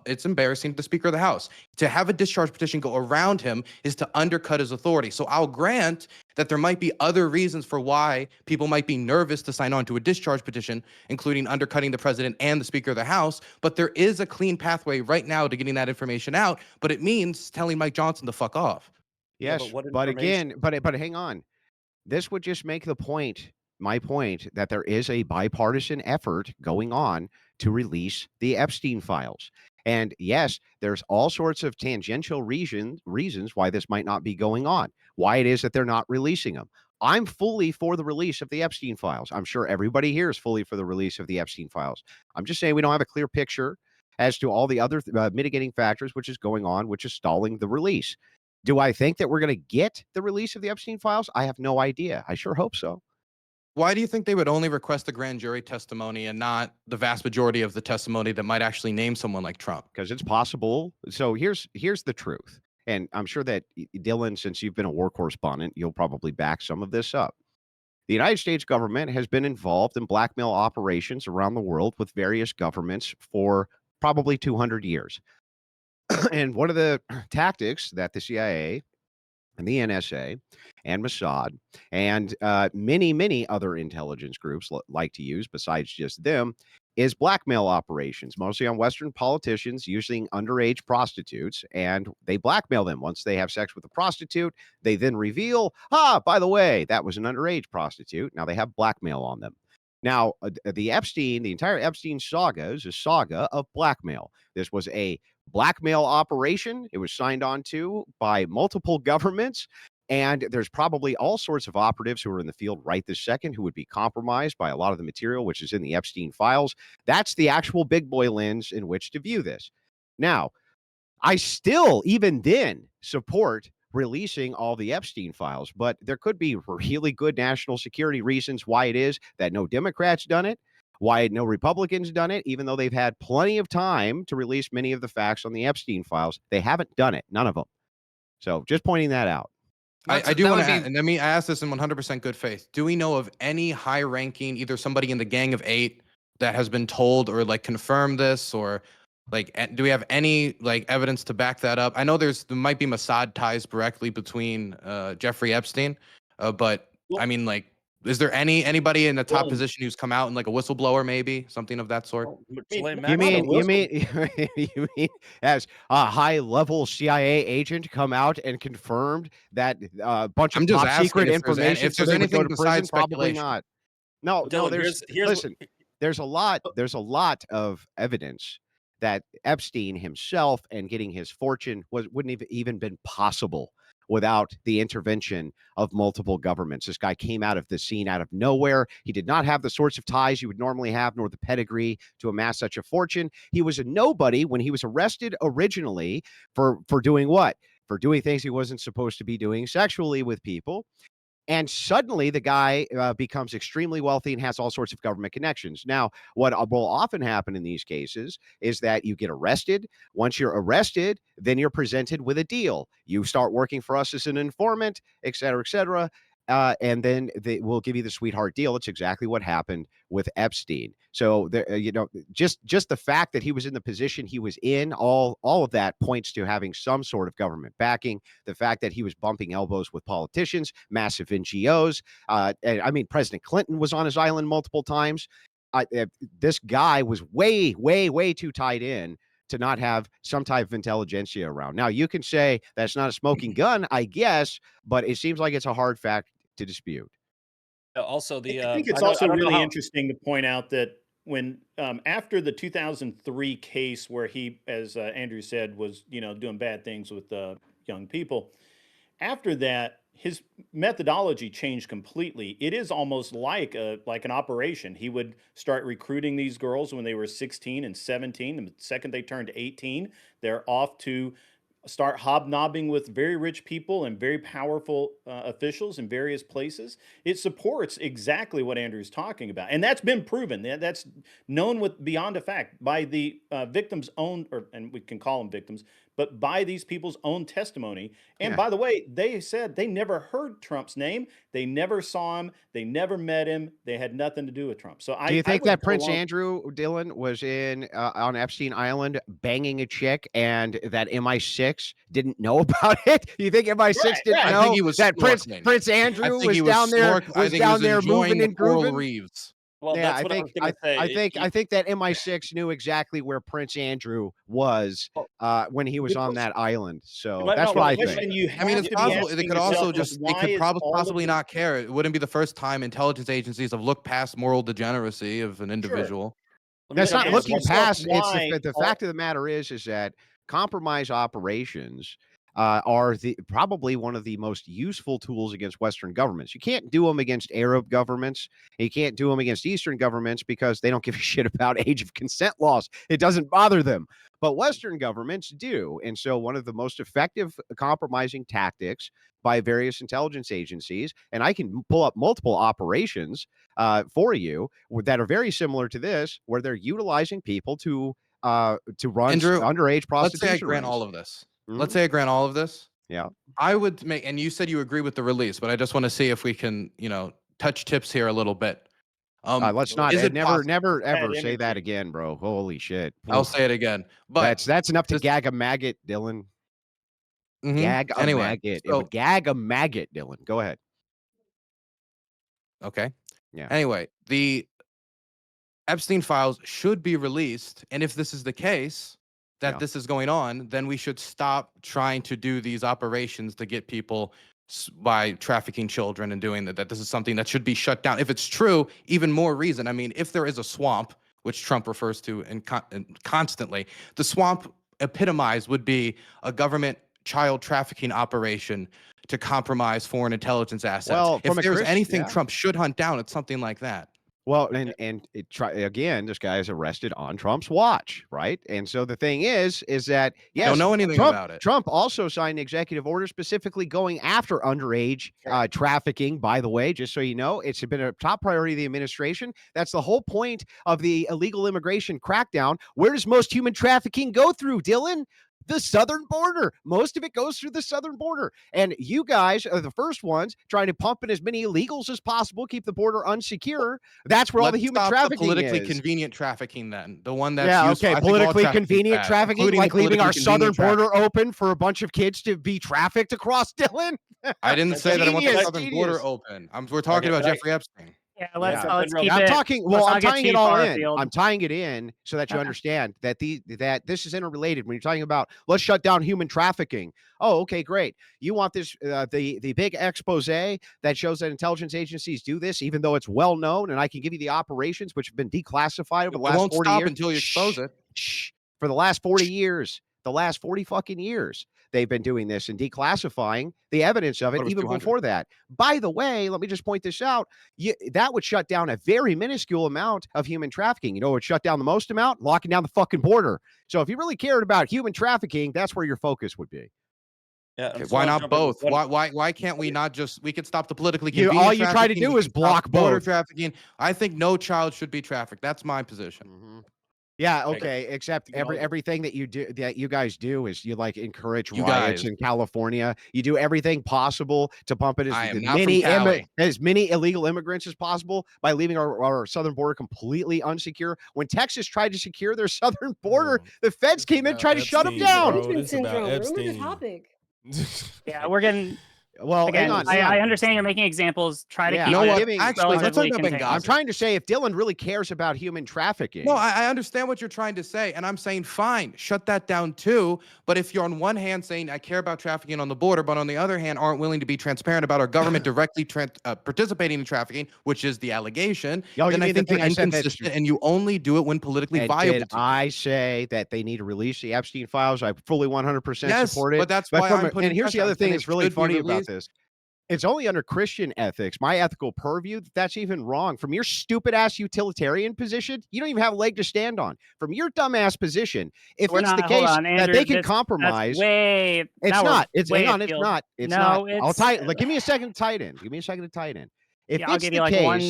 it's embarrassing to the Speaker of the House. To have a discharge petition go around him is to undercut his authority. So I'll grant that there might be other reasons for why people might be nervous to sign on to a discharge petition, including undercutting the president and the Speaker of the House. But there is a clean pathway right now to getting that information out. But it means telling Mike Johnson to fuck off. Yeah, Yes, what but information? again, but hang on. This would just make my point, that there is a bipartisan effort going on to release the Epstein files. And yes, there's all sorts of tangential reasons why this might not be going on, why it is that they're not releasing them. I'm fully for the release of the Epstein files. I'm sure everybody here is fully for the release of the Epstein files. I'm just saying we don't have a clear picture as to all the other mitigating factors, which is going on, which is stalling the release. Do I think that we're going to get the release of the Epstein files? I have no idea. I sure hope so. Why do you think they would only request the grand jury testimony and not the vast majority of the testimony that might actually name someone like Trump? Because it's possible. So here's the truth. And I'm sure that Dylan, since you've been a war correspondent, you'll probably back some of this up. The United States government has been involved in blackmail operations around the world with various governments for probably 200 years. And one of the tactics that the CIA and the NSA and Mossad and many other intelligence groups like to use, besides just them, is blackmail operations, mostly on Western politicians using underage prostitutes. And they blackmail them. Once they have sex with a prostitute, they then reveal, by the way, that was an underage prostitute. Now they have blackmail on them. Now, the entire Epstein saga is a saga of blackmail. This was a blackmail operation. It was signed on to by multiple governments. And there's probably all sorts of operatives who are in the field right this second who would be compromised by a lot of the material, which is in the Epstein files. That's the actual big boy lens in which to view this. Now, I still, even then, support releasing all the Epstein files, but there could be really good national security reasons why it is that no Democrats done it, why no Republicans done it, even though they've had plenty of time to release many of the facts on the Epstein files. They haven't done it, none of them. So just pointing that out. I do want to add, and I ask this in 100% good faith. Do we know of any high-ranking, either somebody in the Gang of Eight that has been told or like confirmed this, or like, do we have any like evidence to back that up? I know there might be Mossad ties directly between Jeffrey Epstein, but Well, like, is there anybody in the top well, position who's come out and like a whistleblower, maybe something of that sort? You mean as a high-level CIA agent come out and confirmed that a bunch of I'm just top asking secret if there's information if so there's they would go anything to prison? besides Probably speculation. not. No, Dylan, listen, there's a lot of evidence that Epstein himself and getting his fortune wouldn't have even been possible without the intervention of multiple governments. This guy came out of the scene out of nowhere. He did not have the sorts of ties you would normally have, nor the pedigree to amass such a fortune. He was a nobody when he was arrested originally for doing what? For doing things he wasn't supposed to be doing sexually with people. And suddenly the guy becomes extremely wealthy and has all sorts of government connections. Now, what will often happen in these cases is that you get arrested. Once you're arrested, then you're presented with a deal. You start working for us as an informant, et cetera, et cetera. And then we'll give you the sweetheart deal. It's exactly what happened with Epstein. So, just the fact that he was in the position he was in, all of that points to having some sort of government backing. The fact that he was bumping elbows with politicians, massive NGOs. President Clinton was on his island multiple times. This guy was way too tied in to not have some type of intelligentsia around. Now, you can say that's not a smoking gun, I guess, but it seems like it's a hard fact to dispute. Also, I think it's also really interesting to point out that when after the 2003 case where he, as Andrew said, was doing bad things with young people, after that his methodology changed completely. It is almost like an operation. He would start recruiting these girls when they were 16 and 17. The second they turned 18, they're off to start hobnobbing with very rich people and very powerful officials in various places. It supports exactly what Andrew's talking about, and that's been proven. That's known with beyond a fact by the victims' own, and we can call them victims, but by these people's own testimony. And by the way, they said they never heard Trump's name, they never saw him, they never met him, they had nothing to do with Trump. So do you think that Prince Andrew, Dylan, was on Epstein Island banging a chick, and that MI6 didn't know about it? You think MI6 didn't know? I think he was that Prince Andrew was down there moving and grooving? Reeves. Well, yeah, that's what I was going to say. I think that MI6 knew exactly where Prince Andrew was when he was on that island. So that's what I think. It's possible they could also possibly not care. It wouldn't be the first time intelligence agencies have looked past moral degeneracy of an individual. Let me That's jump not in. looking So past. It's why the all- fact of the matter is that compromise operations are probably one of the most useful tools against Western governments. You can't do them against Arab governments. You can't do them against Eastern governments because they don't give a shit about age of consent laws. It doesn't bother them. But Western governments do. And so one of the most effective compromising tactics by various intelligence agencies, and I can pull up multiple operations for you that are very similar to this, where they're utilizing people to run Andrew, underage let's say I prostitution grant rings. all of this. Mhm. Let's say I grant all of this. Yeah. I would make, and you said you agree with the release, but I just want to see if we can, touch tips here a little bit. Let's not Is it never, possible? never, bad ever say that imagery. again, bro. Holy shit. I'll Oof. say it again. But That's enough to this- gag a maggot, Dylan. mhm. Gag a Anyway, maggot. It so would gag a maggot, Dylan. Go ahead. okay. Yeah. Anyway, the Epstein files should be released, and if this is the case that Yeah. this is going on, then we should stop trying to do these operations to get people by trafficking children and doing that. That this is something that should be shut down. If it's true, even more reason. I mean, if there is a swamp, which Trump refers to and constantly, the swamp epitomized would be a government child trafficking operation to compromise foreign intelligence assets. Well, If from a there's anything yeah. Trump should hunt down, it's something like that. Well, and again, this guy is arrested on Trump's watch, right? And so the thing is that yes, Don't know anything about it. Trump also signed an executive order specifically going after underage trafficking. By the way, just so you know, it's been a top priority of the administration. That's the whole point of the illegal immigration crackdown. Where does most human trafficking go through, Dylan? The southern border. Most of it goes through the southern border. And you guys are the first ones trying to pump in as many illegals as possible, keep the border unsecure. That's where all the Let's human stop trafficking the politically is. convenient trafficking then. The one that's Yeah, useful. okay. I think all Politically trafficking is convenient bad, trafficking, including the like leaving our politically southern convenient border open for a bunch of kids to be trafficked across, Dylan. I didn't say that I want the Genius, southern genius. border open. We're talking about can I- Jeffrey Epstein. Yeah, Yeah, let's jump in real keep I'm it. talking. let's Well, not I'm get tying too it all far in. afield. I'm tying it in so that you Okay. understand that that this is interrelated. When you're talking about let's shut down human trafficking. Oh, okay, great. You want this the big expose that shows that intelligence agencies do this, even though it's well known, and I can give you the operations which have been declassified over the It last won't 40 stop years. until you expose it. Shh. For the last 40 years, the last 40 fucking years, they've been doing this and declassifying the evidence of What it it was even 200. before that. By the way, let me just point this out. That would shut down a very minuscule amount of human trafficking. You know what would shut down the most amount? Locking down the fucking border. So if you really cared about human trafficking, that's where your focus would be. Yeah, Okay, and so why I'll not jump in with both? one- Why can't we not just we could stop the politically convenient All you try to trafficking, do we is can stop block border both. trafficking. I think no child should be trafficked. That's my position. Yeah, Okay. okay. Except You can argue. everything that you guys do is you like encourage You riots guys. in California. You do everything possible to pump it I am not from Cali. as many illegal immigrants as possible by leaving our southern border completely unsecure. When Texas tried to secure their southern border, the feds came in and tried to shut them Epstein, down. bro. Management This about syndrome. Remember the Epstein. topic. Yeah, we're getting. Well, Again, hang on. I understand you're making examples. Try to Yeah, keep You know it what? giving- Actually, let's talk relatively about contained. Benghazi. I'm trying to say if Dylan really cares about human trafficking. No, I understand what you're trying to say, and I'm saying fine, shut that down too. But if you're on one hand saying I care about trafficking on the border, but on the other hand aren't willing to be transparent about our government directly participating in trafficking, which is the allegation, Oh, you then I mean the think you're thing I said that's inconsistent, and you only do it when politically And viable. did I say that they need to release the Epstein files? I fully 100% Yes, support it. but that's why I'm putting and here's the pressure. other I'm thing saying that's it really should be funny about released. this. It's only under Christian ethics, my ethical purview, that's even wrong. From your stupid ass utilitarian position, you don't even have a leg to stand on. From your dumbass position, if We're it's not. the Hold case on, that Andrew, they can that's compromise, way. it's now we're not. It's way hang on. It's afield. not. It's No, not. I'll it's- tie. Like, give me a second to tie it in. Give me a second to tie it in. If Yeah, I'll it's give the you like case, one.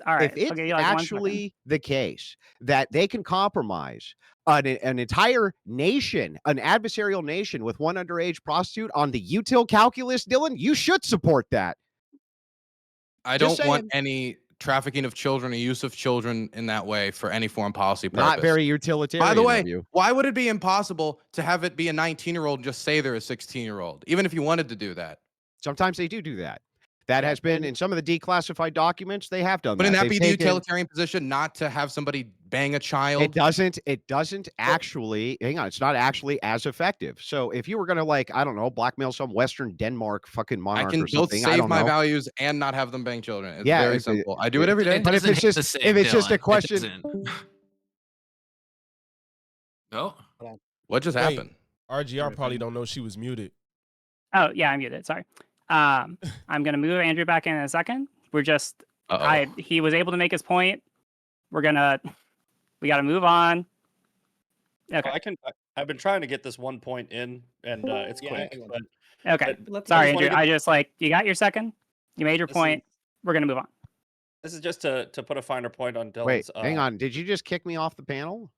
All right, if I'll it's give you like 1 second. actually the case that they can compromise an entire nation, an adversarial nation with one underage prostitute on the util calculus, Dylan, you should support that. I Just don't want saying. any trafficking of children or use of children in that way for any foreign policy purpose. Not very utilitarian. By the way, of you. why would it be impossible to have it be a 19-year-old and just say they're a 16-year-old, even if you wanted to do that? Sometimes they do that. That has been in some of the declassified documents. They have done Wouldn't that. that be They've the taken- utilitarian position, not to have somebody bang a child? It doesn't actually, hang on, it's not actually as effective. So if you were going to, like, I don't know, blackmail some Western Denmark fucking I monarch can or both something, I save don't my know. values and not have them bang children. It's Yeah, very if it- simple. I do it every day. But if doesn't it's hit just the if same, it's just a Dylan. It question, doesn't. Oh, What just Wait, happened? RGR probably don't know she was muted. Oh, yeah, I'm muted. Sorry. I'm going to move Andrew back in a second. We're just, Uh-oh. he was able to make his point. We got to move on. Okay. I've been trying to get this 1 point in, and it's Yeah, quick. excellent. But Okay. Let's Sorry, just wanna Andrew. get- I just you got your second. You made your This point. We're going to move on. this is just to put a finer point on Dylan's. Wait, hang on. Did you just kick me off the panel?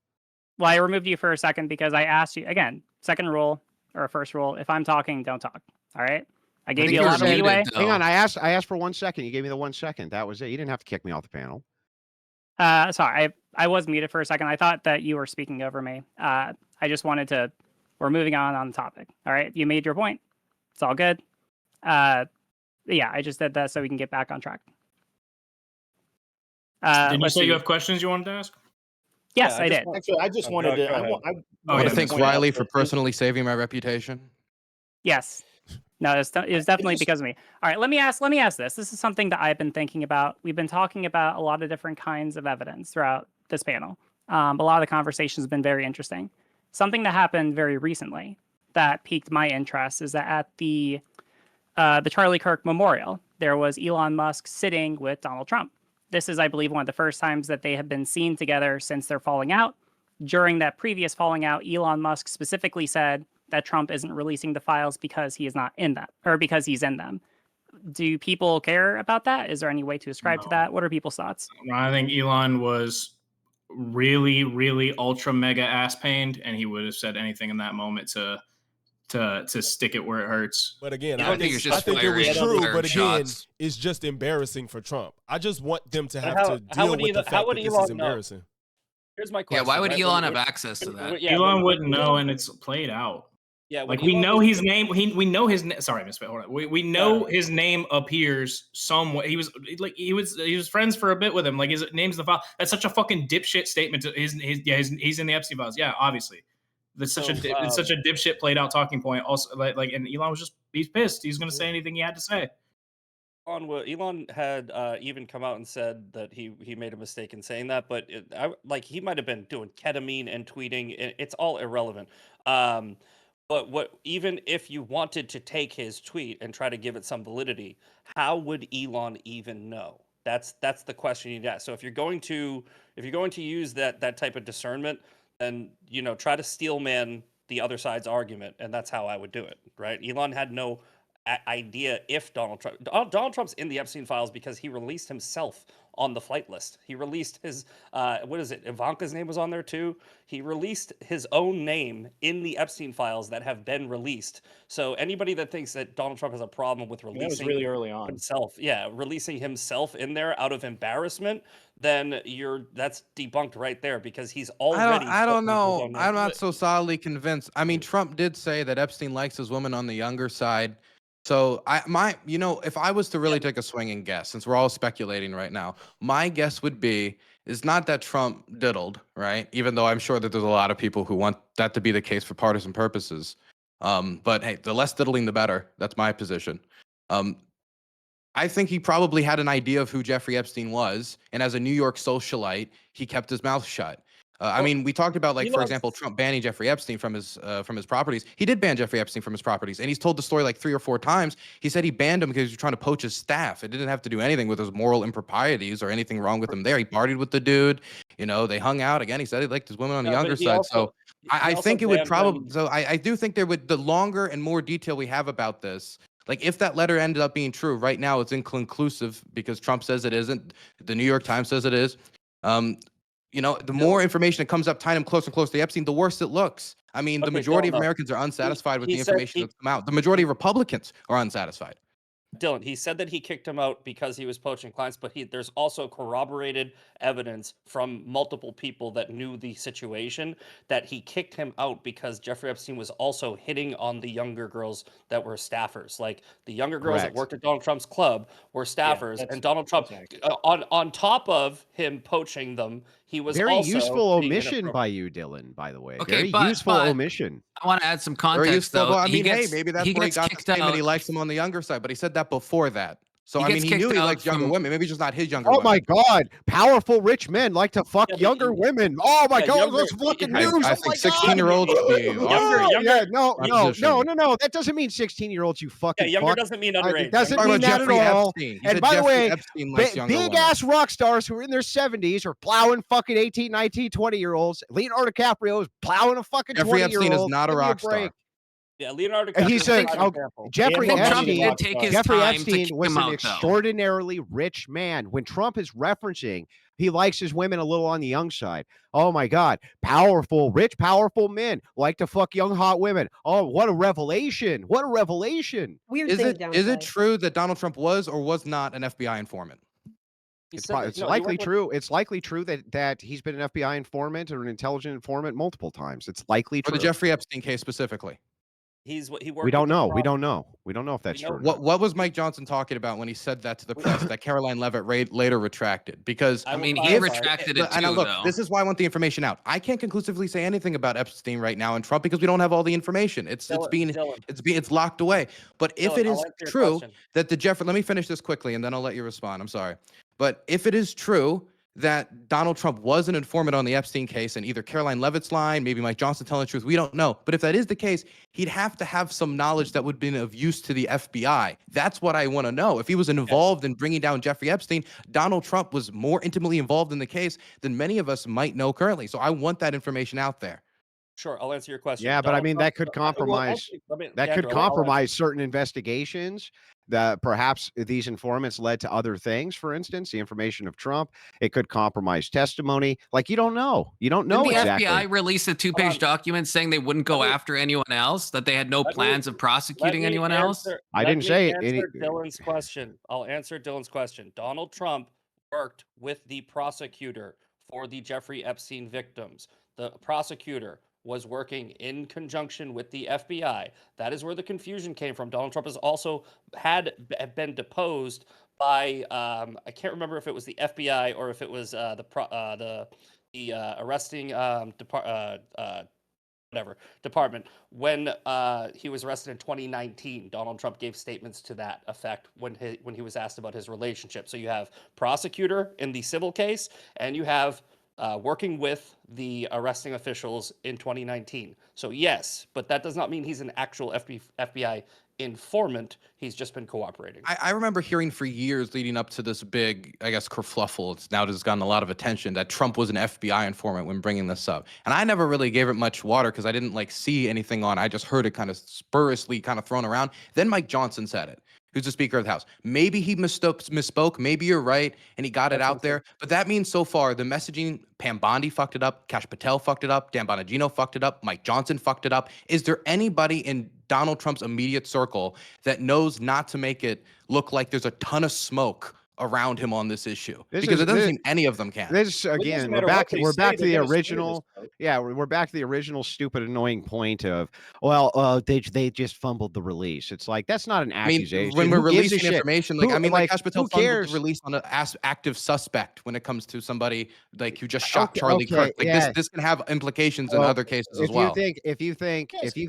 Well, I removed you for a second because I asked you, again, second rule or first rule, if I'm talking, don't talk. All right? I gave think you a you're lot of muted, leeway. though. Hang on. I asked for 1 second. You gave me the 1 second. That was it. You didn't have to kick me off the panel. Sorry, I was muted for a second. I thought that you were speaking over me. I just wanted to, we're moving on the topic. All right? You made your point. It's all good. Yeah, I just did that so we can get back on track. Didn't you let's say see. you have questions you wanted to ask? Yes, Yeah, I did. Actually, I just wanted go to. I ahead. want, I Oh, I wanted want yeah, to to thank point out Riley that for personally saving my reputation. Yes. No, it was definitely just- because of me. All right, let me ask this. This is something that I've been thinking about. We've been talking about a lot of different kinds of evidence throughout this panel. A lot of the conversation has been very interesting. Something that happened very recently that piqued my interest is that at the Charlie Kirk Memorial, there was Elon Musk sitting with Donald Trump. This is, I believe, one of the first times that they have been seen together since their falling out. During that previous falling out, Elon Musk specifically said that Trump isn't releasing the files because he is not in them, or because he's in them. Do people care about that? Is there any way to ascribe to No. that? What are people's thoughts? I think Elon was really, really ultra mega ass pained, and he would have said anything in that moment to stick it where it hurts. But again, Yeah, I I think think it's just it was firing true. fired But again, shots. it's just embarrassing for Trump. I just want them to But have how- to how deal would with the Elon- how fact would that this Elon is know? embarrassing. Here's my Yeah, question. why would right? Elon When- have access to that? Elon wouldn't know, and it's played out. Yeah, when Like we Elon know was- his name. We know his name. Sorry, Miss. Hold on. We know his name appears somewhere. He was friends for a bit with him. Like his name's the file. That's such a fucking dipshit statement. He's in the Epstein files. Yeah, obviously. That's such it's such a dipshit played out talking point. Also, and Elon was he's pissed. He's gonna say anything he had to say. Elon had even come out and said that he made a mistake in saying that, but he might have been doing ketamine and tweeting. It's all irrelevant. But even if you wanted to take his tweet and try to give it some validity, how would Elon even know? That's the question you'd ask. So if you're going to use that type of discernment, then try to steelman the other side's argument, and that's how I would do it. Right? Elon had no idea if Donald Trump's in the Epstein files because he released himself on the flight list. He released his Ivanka's name was on there too. He released his own name in the Epstein files that have been released. So anybody that thinks that Donald Trump has a problem with releasing that was really early on. himself, releasing himself in there out of embarrassment, then that's debunked right there because he's already. I don't put his know. own name. I'm not so solidly convinced. I mean, Trump did say that Epstein likes his women on the younger side. So if I was to really take a swing and guess, since we're all speculating right now, my guess would be is not that Trump diddled, right? Even though I'm sure that there's a lot of people who want that to be the case for partisan purposes. But hey, the less diddling, the better. That's my position. I think he probably had an idea of who Jeffrey Epstein was, and as a New York socialite, he kept his mouth shut. I mean, we talked about, for example, Trump banning Jeffrey Epstein from his properties. He did ban Jeffrey Epstein from his properties, and he's told the story like 3 or 4 times. He said he banned him because he was trying to poach his staff. It didn't have to do anything with his moral improprieties or anything wrong with him there. He partied with the dude. They hung out. Again, he said he liked his women on the younger side. I think it would probably. So I do think there would, the longer and more detail we have about this. Like if that letter ended up being true, right now it's inconclusive because Trump says it isn't. The New York Times says it is. The more information that comes up, tying him closer and closer to Epstein, the worse it looks. I mean, the majority of Americans are unsatisfied with the information that's come out. The majority of Republicans are unsatisfied. Dylan, he said that he kicked him out because he was poaching clients, but there's also corroborated evidence from multiple people that knew the situation that he kicked him out because Jeffrey Epstein was also hitting on the younger girls that were staffers. Like the younger girls that worked at Donald Trump's club were staffers, and Donald Trump, on top of him poaching them, he was very also useful omission by you, Dylan. By the way, Okay, very useful omission. I want to add some context, though. Well, I mean, maybe that's where he got the kicked statement out. he likes him on the younger side, but he said that before that. So He I mean, gets he kicked knew he out liked younger from- women. Maybe just not his younger Oh women. my God! Powerful rich men like to fuck Yeah, but younger women. Oh my yeah, God! younger- That's fucking I- news. I oh think my 16-year-olds should be Younger- off younger- Yeah, no. transition. That doesn't mean 16-year-olds. You fucking Yeah, younger fuck. doesn't mean It underage. doesn't Talking mean about that at Jeffrey all. Epstein. He And said by the Jeffrey way, Epstein likes younger big women. ass rock stars who are in their 70s are plowing fucking 18, 19, 20-year-olds. Leonardo DiCaprio is plowing a fucking Jeffrey Epstein 20-year-old. is not a Give me rock break. star. Yeah, Leonardo He's DiCaprio. a- is a prime example. Jeffrey They have I no think money Trump to be Epstein- a did rock take star. his Jeffrey time to Epstein kick was him an out, though. extraordinarily rich man. When Trump is referencing, he likes his women a little on the young side. Oh my God. Powerful, rich, powerful men like to fuck young, hot women. Oh, what a revelation. What a revelation. Weird Is things it down is it south. true that Donald Trump was or was not an FBI informant? He It's, said pro- that- it's no, he likely worked with- true. It's likely true that he's been an FBI informant or an intelligent informant multiple times. It's likely For true. the Jeffrey Epstein case specifically. He worked. We don't with the know. We prop- don't know. We don't know if that's know- true. or What not. what was Mike Johnson talking about when he said that to the press that Caroline Levitt later retracted? Because I I will mean, he clarify. retracted it and now too, look, though. this is why I want the information out. I can't conclusively say anything about Epstein right now and Trump because we don't have all the information. It's Dylan, locked away. But if Dylan, it I'll is answer your true question. that the Jeffrey, let me finish this quickly and then I'll let you respond. I'm sorry. But if it is true that Donald Trump was an informant on the Epstein case and either Caroline Levitt's lying, maybe Mike Johnson telling the truth, we don't know. But if that is the case, he'd have to have some knowledge that would have been of use to the FBI. That's what I want to know. If he was involved in bringing down Jeffrey Epstein, Donald Trump was more intimately involved in the case than many of us might know currently. So I want that information out there. Sure, I'll answer your question. Yeah, but I Donald mean Trump- that could well, compromise. actually, let me- That Andrew, could I'll answer. compromise certain investigations. That perhaps these informants led to other things. For instance, the information of Trump. It could compromise testimony. Like you don't know. You don't know Didn't the exactly. FBI release a two-page on. document saying they wouldn't go Let me- after anyone else, that they had no let me- plans of Let prosecuting me anyone else? answer- I let didn't me say answer any- Dylan's question. I'll answer Dylan's question. Donald Trump worked with the prosecutor for the Jeffrey Epstein victims. The prosecutor was working in conjunction with the FBI. That is where the confusion came from. Donald Trump has also been deposed by I can't remember if it was the FBI or if it was the arresting department. When he was arrested in 2019, Donald Trump gave statements to that effect when he was asked about his relationship. So you have prosecutor in the civil case, and you have working with the arresting officials in 2019. So yes, but that does not mean he's an actual FBI informant. He's just been cooperating. I remember hearing for years leading up to this big, I guess, kerfluffle. It's now just gotten a lot of attention that Trump was an FBI informant when bringing this up. And I never really gave it much water because I didn't see anything on. I just heard it kind of spuriously kind of thrown around. Then Mike Johnson said it, who's the Speaker of the House. Maybe he misspoke. Maybe you're right, and he got it out there. But that means so far the messaging, Pam Bondi fucked it up, Kash Patel fucked it up, Dan Bongino fucked it up, Mike Johnson fucked it up. Is there anybody in Donald Trump's immediate circle that knows not to make it look like there's a ton of smoke around him on this issue? Because it doesn't seem any of them can. This again, we're back to the original. Yeah, we're back to the original stupid, annoying point of, they just fumbled the release. It's like that's not an accusation. When we're Who gives a releasing shit? information, Kash Patel fumbled the release on an active suspect when it comes to somebody who just shot Charlie Kirk. This can have implications in other cases as well. If you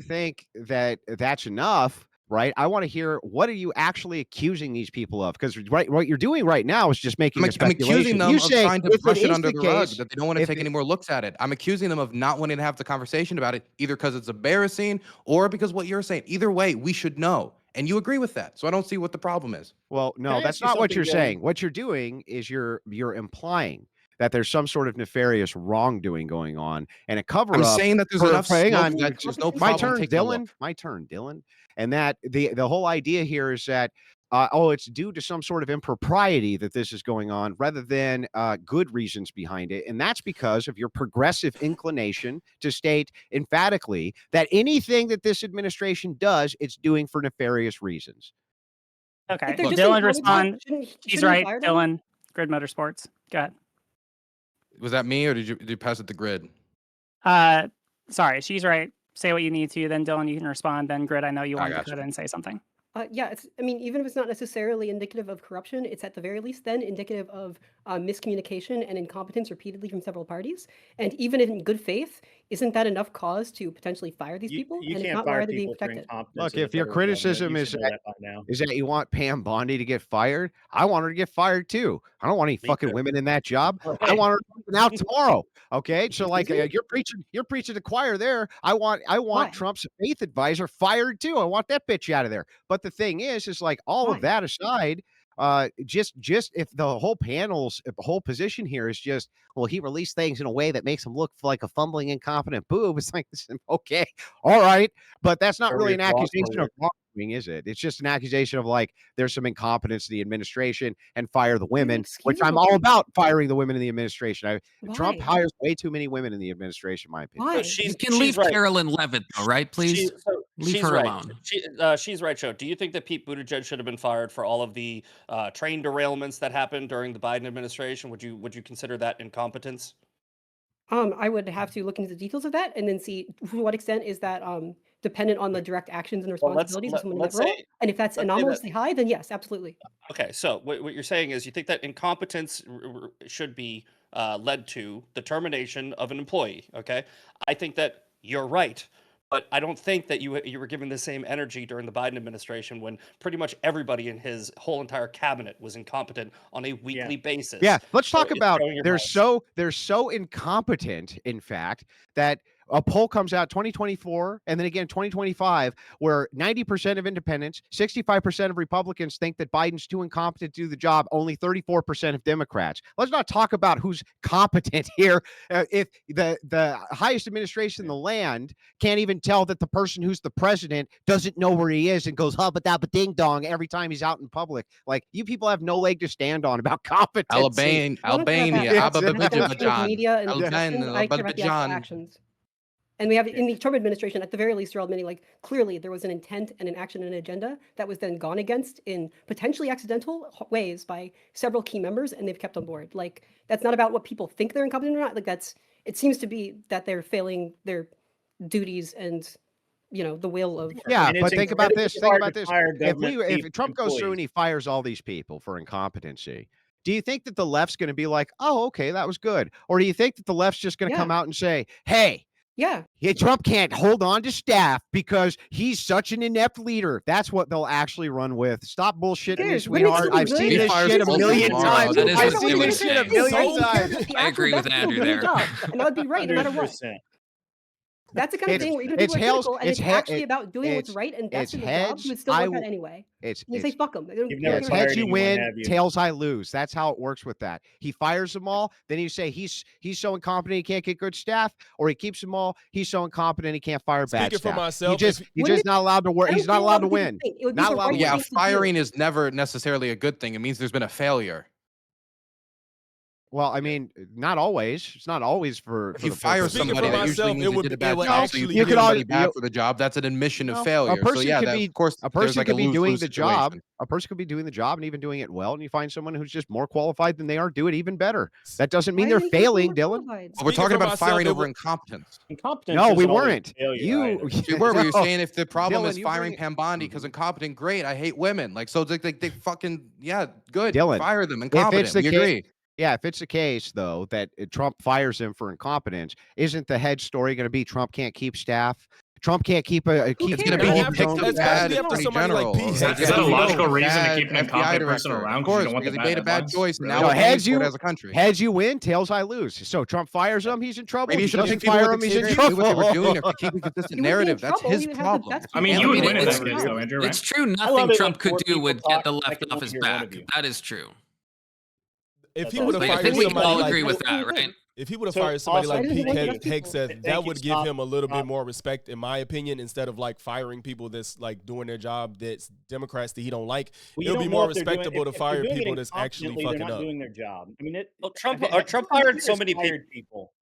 think that that's enough, right? I want to hear, what are you actually accusing these people of? Because what you're doing right now is just making a speculation. I'm accusing them of trying to brush it under the rug, case, that they don't want to take any more looks at it. I'm accusing them of not wanting to have the conversation about it, either because it's embarrassing or because what you're saying. Either way, we should know. And you agree with that. So I don't see what the problem is. Well, no, that's not what you're saying. What you're doing is you're implying that there's some sort of nefarious wrongdoing going on and a cover-up. I'm saying that there's enough hang on, that there's no my problem turn, taking a look. Dylan. My turn, Dylan. And that the whole idea here is that it's due to some sort of impropriety that this is going on rather than good reasons behind it. And that's because of your progressive inclination to state emphatically that anything that this administration does, it's doing for nefarious reasons. Okay, they're just Dylan, intelligent, respond. shouldn't He's you right, fire them? Dylan. Grid Motorsports. Go ahead. Was that me or did you pass it to Grid? Sorry, she's right. Say what you need to, then Dylan, you can respond. Then Grid, I know you wanted to gotcha. go ahead and say something. Yeah, I mean, even if it's not necessarily indicative of corruption, it's at the very least then indicative of miscommunication and incompetence repeatedly from several parties. And even in good faith, isn't that enough cause to potentially fire these people? You And if can't not, why fire are they being people for protected? incompetence Look, in the if your federal government. criticism You is should know that by now. that you want Pam Bondi to get fired, I want her to get fired too. I don't want any Me fucking too. women in that job. I Right. want her leaving out tomorrow. Okay, so like Excuse me? you're preaching to choir there. I want Why? Trump's faith advisor fired too. I want that bitch out of there. But the thing is like all of Why? that aside, just if the whole position here is just, well, he released things in a way that makes him look like a fumbling incompetent boob. It's like, okay, all right, but that's not really an accusation of wrongdoing, is it? It's just an accusation of like there's some incompetence in the administration and fire the women, which excuse I'm me. all about firing the women in the administration. Trump Why? hires way too many women in the administration, in my opinion. Why? You can leave right. Carolyn Levitt, though, right? Please leave She's her right. alone. She's right, Joe. Do you think that Pete Buttigieg should have been fired for all of the train derailments that happened during the Biden administration? Would you consider that incompetence? I would have to look into the details of that and then see to what extent is that dependent on the direct actions and Well, responsibilities of someone in that let's role. say And if that's let's say that. anomalously high, then yes, absolutely. Okay, so what you're saying is you think that incompetence should be led to the termination of an employee. Okay, I think that you're right, but I don't think that you were given the same energy during the Biden administration when pretty much everybody in his whole entire cabinet was incompetent on a weekly basis. Yeah, let's So talk it's about showing your they're so incompetent, in fact, that a poll comes out 2024 and then again 2025 where 90% of independents, 65% of Republicans think that Biden's too incompetent to do the job, only 34% of Democrats. Let's not talk about who's competent here. If the highest administration in the land can't even tell that the person who's the president doesn't know where he is and goes hubba dabba ding dong every time he's out in public. Like, you people have no leg to stand on about competency. I don't care about Yeah, that. it's- That's function of media and Albania, discussion. I care about the actual Azerbaijan. actions. And we have in the Trump administration, at the very least, there are admitting like clearly there was an intent and an action and an agenda that was then gone against in potentially accidental ways by several key members, and they've kept on board. Like, that's not about what people think they're incompetent or not. Like, it seems to be that they're failing their duties and the will of. Yeah, And but it's think about this. incredibly Think hard about to this. fire government If Trump goes through employees. and he fires all these people for incompetency, do you think that the left's going to be like, oh, okay, that was good? Or do you think that the left's just going to come out and say, hey, Yeah. Trump can't hold on to staff because he's such an inept leader? That's what they'll actually run with. Stop bullshitting me, cares? What makes sweetheart. you I've good? seen He this fires shit a Bolton million tomorrow. times. That is I've what seen they this would shit a say. million Right? times. The I actual agree with best Andrew people do there. their job, and that would be right no matter what. 100%. That's the kind of It's thing where even if it's people are Hale's critical and it's it's he- actually it- about doing what's it's right and best it's in the job, heads. you would still I work that w- anyway. it's And you say it's fuck them. You've Yeah, never it's fired heads you anyone, win, have you? tails I lose. That's how it works with that. He fires them all, then you say he's so incompetent he can't get good staff, or he keeps them all, he's so incompetent he can't fire bad Speaking for staff. myself, He's Wouldn't just not allowed to work. I He's don't not care allowed what to people win. think. It would be Not the allowed to right win. Yeah, thing to do. firing is never necessarily a good thing. It means there's been a failure. Well, I mean, not always. It's not always for If you the fire purpose of Speaking somebody, for that usually myself, means it they would- did a it bad would job. So actually you You put could somebody al- bad you- for the job. That's an admission of Well, failure. a So person yeah, could that, be of course, a there's person like could be doing lose-lose the job. situation. A person could be doing the job and even doing it well, and you find someone who's just more qualified than they are, do it even better. That doesn't mean Why they're isn't he failing, more Dylan. qualified? But we're Speaking talking for about myself, firing it over would- incompetence. Incompetence No, we isn't always weren't. failure You either. We were. We were No. saying if the problem Dylan, is you firing bring- Pam Bondi because incompetent, great. I hate women. Like, so they fucking, yeah, good. Dylan, Fire them. if it's Incompetent. the We case, agree. yeah, if it's the case though that Trump fires him for incompetence, isn't the head story going to be Trump can't keep staff? Trump can't keep a keep It's going to cares? be he After- picked a especially bad after attorney somebody like general. Pete or has Is that Yeah, a you know, logical a reason to bad keep an FBI incompetent person director. around Of because you course, don't want the because he bad made a bad headlines? choice. And Really? now No, we're paying heads for it you as a country. heads you win, tails I lose. So Trump fires him, he's in trouble. Maybe you He should have doesn't picked people fire with him, he's in experience, knew what they were trouble. doing, or keep a consistent He would be in narrative. That's trouble. his He would have the problem. best I mean, people you would around win him. in It's that true. case, though, Andrew, right? It's true. love Nothing it Trump when could four do people would talk get the like left I can off his only hear one back. of you. That is true. If That's he all. would have Like, I fired think we somebody all like agree with that, Wait, right? if he would have So, fired somebody also- like Why Pete doesn't Hegseth, one just Thank that you, would give stop. him a little bit Stop. more respect, in my opinion, instead of like firing people that's like doing their job that's Democrats that he don't like. Well, you It'll be don't know more if they're doing- respectable to if they're fire doing it people that's actually incompetently, fucking they're not up. doing their job. I mean, Well, Trump Trump hired so many people. fired people.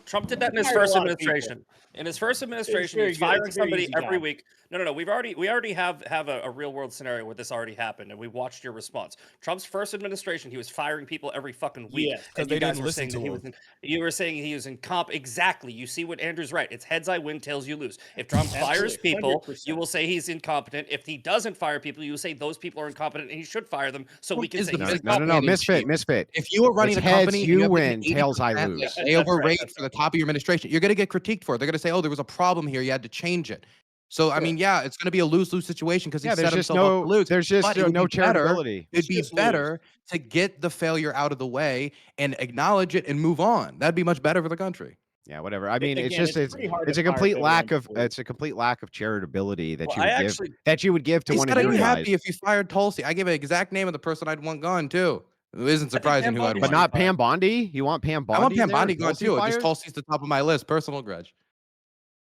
Trump did that in his Fired a first lot of people. administration. In his first administration, he very was good. It's firing a very somebody easy every job. week. No. We already have a real world scenario where this already happened, and we watched your response. Trump's first administration, he was firing people every fucking week. Yes. Because And they you guys didn't were listen saying that to he him. was you were saying he was incompetent. Exactly. You see what Andrew's right. It's heads I win, tails you lose. If Trump fires Absolutely. people, 100%. you will say he's incompetent. If he doesn't fire people, you will say those people are incompetent and he should fire them. So we can Is say the he's business incompetent. No, planning misfit. If you were running It's a company heads and you you have like an win, tails I 80% lose. layover rate That's for the top of your administration, you're going to get critiqued for it. They're going to say, "Oh, there was a problem here. You had to change it." So, I mean, yeah, it's going to be a lose-lose situation because he Yeah, set himself up to lose. there's just But it would no be better. charitability. It'd be just lose. better to get the failure out of the way and acknowledge it and move on. That'd be much better for the country. Yeah, whatever. I mean, Again, it's pretty hard it's to a fire complete failure lack of employees. it's a complete lack of charitability that Well, you I would give actually to He's one got of to your be guys. happy if you fired Tulsi. I gave an exact name of the person I'd want gone too. It isn't Pam surprising who I'd Bondi But want. not Pam Bondi. You want Pam Bondi? I want Pam in there? Bondi gone Tulsi too. Just fired? Tulsi's the top of my list. Personal grudge.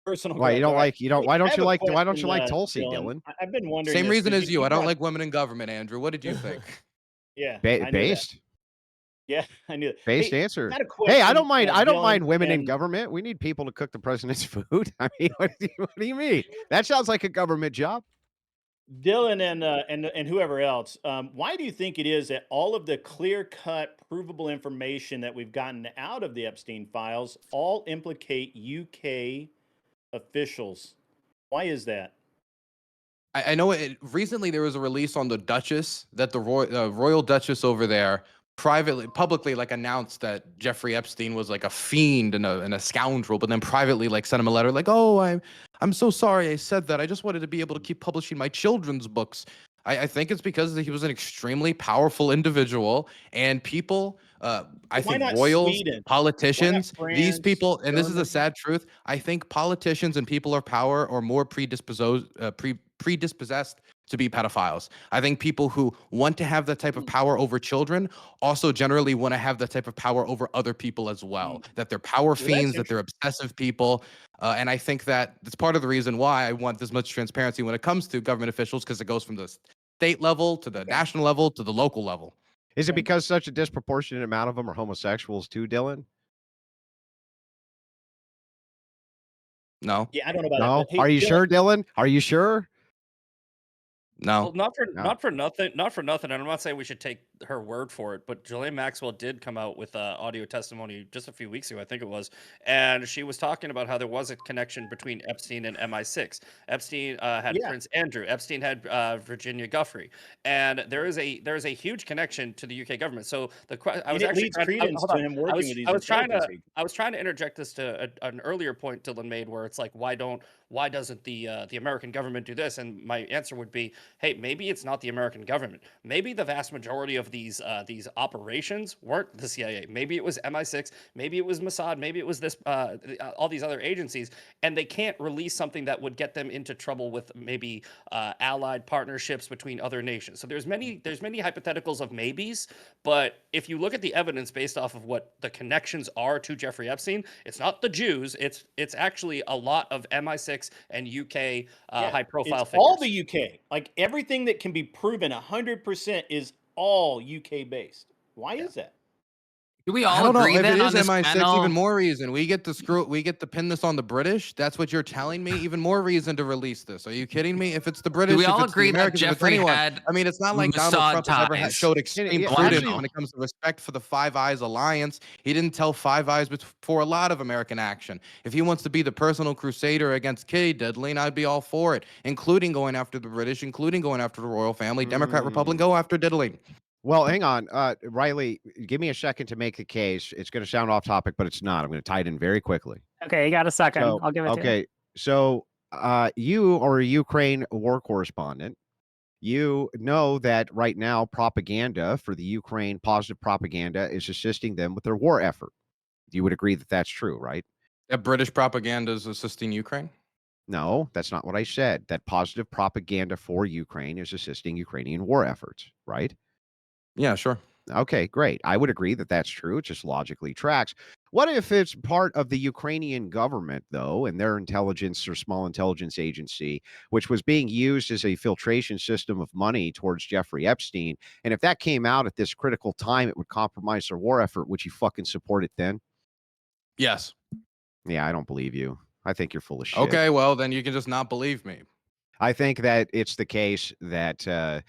Personal Why you grudge. don't All right. like you don't? Hey, Why I don't have you a like? Why don't question, you like Tulsi, Dylan? I've been wondering. Same this reason 'cause as you. you I don't brought- like women in government, Andrew. What did you think? Yeah, I knew that. Based Yeah, I knew that. based Hey, answer. got a Hey, I question, don't mind. I don't Dylan mind women in and- government. We need people to cook the president's food. I mean, what do you mean? That sounds like a government job. Dylan and whoever else. Why do you think it is that all of the clear-cut, provable information that we've gotten out of the Epstein files all implicate UK officials? Why is that? I know recently there was a release on the Duchess that the Royal Duchess over there publicly like announced that Jeffrey Epstein was like a fiend and a scoundrel, but then privately like sent him a letter like, "Oh, I'm so sorry I said that. I just wanted to be able to keep publishing my children's books." I think it's because he was an extremely powerful individual and people, I Why think not royals, Sweden? politicians, these France, people, and this is a Germany? sad truth. I think politicians and people of power are more predisposed to be pedophiles. I think people who want to have that type of power over children also generally want to have that type of power over other people as well. That they're power fiends, that they're obsessive people. And I think that that's part of the reason why I want this much transparency when it comes to government officials, because it goes from the state level to the national level to the local level. Is it because such a disproportionate amount of them are homosexuals too, Dylan? No. Yeah, I don't know about No. that. But hey, Are you Dylan, sure, Dylan? Are you sure? No. Well, not for No. nothing. And I'm not saying we should take her word for it, but Ghislaine Maxwell did come out with audio testimony just a few weeks ago, I think it was, and she was talking about how there was a connection between Epstein and MI6. Epstein had Yeah. Prince Andrew. Epstein had Virginia Guffrey, and there is a huge connection to the UK government. So I was it actually leads trying, credence hold to on. him working with these I was trying to intelligence agencies. I was trying to interject this to an earlier point Dylan made, where it's like, why doesn't the American government do this? And my answer would be, hey, maybe it's not the American government. Maybe the vast majority of these operations weren't the CIA. Maybe it was MI6. Maybe it was Mossad. Maybe it was this all these other agencies, and they can't release something that would get them into trouble with maybe allied partnerships between other nations. So there's many hypotheticals of maybes, but if you look at the evidence based off of what the connections are to Jeffrey Epstein, it's not the Jews. It's actually a lot of MI6 and UK high profile It's figures. all the UK. Like everything that can be proven 100% is all UK based. Why is that? Do we I all don't know agree if then it on is this MI6. panel? Even more reason we get to pin this on the British. That's what you're telling me. Even more reason to release this. Are you kidding me? If it's the British, we if all it's agree the that Americans, if it's Jeffrey anyone. had I mean, it's not like Donald Mossad Trump has ever ties? showed extreme Yeah, prudence actually- when it comes to respect for the Five Eyes alliance. He didn't tell Five Eyes for a lot of American action. If he wants to be the personal crusader against Diddling, I'd be all for it, including going after the British, including going after the royal family. Democrat, Republican, go after Diddling. Well, hang on, Riley. Give me a second to make the case. It's going to sound off topic, but it's not. I'm going to tie it in very quickly. Okay, you got a second. So, I'll give it to you. okay, so you are a Ukraine war correspondent. You know that right now propaganda for the Ukraine, positive propaganda, is assisting them with their war effort. You would agree that that's true, right? That British propaganda is assisting Ukraine. No, that's not what I said. That positive propaganda for Ukraine is assisting Ukrainian war efforts, right? Yeah, sure. Okay, great. I would agree that that's true. It just logically tracks. What if it's part of the Ukrainian government, though, and their intelligence or small intelligence agency, which was being used as a filtration system of money towards Jeffrey Epstein? And if that came out at this critical time, it would compromise their war effort. Would you fucking support it then? Yes. Yeah, I don't believe you. I think you're full of shit. Okay, well, then you can just not believe me. I think that it's the case that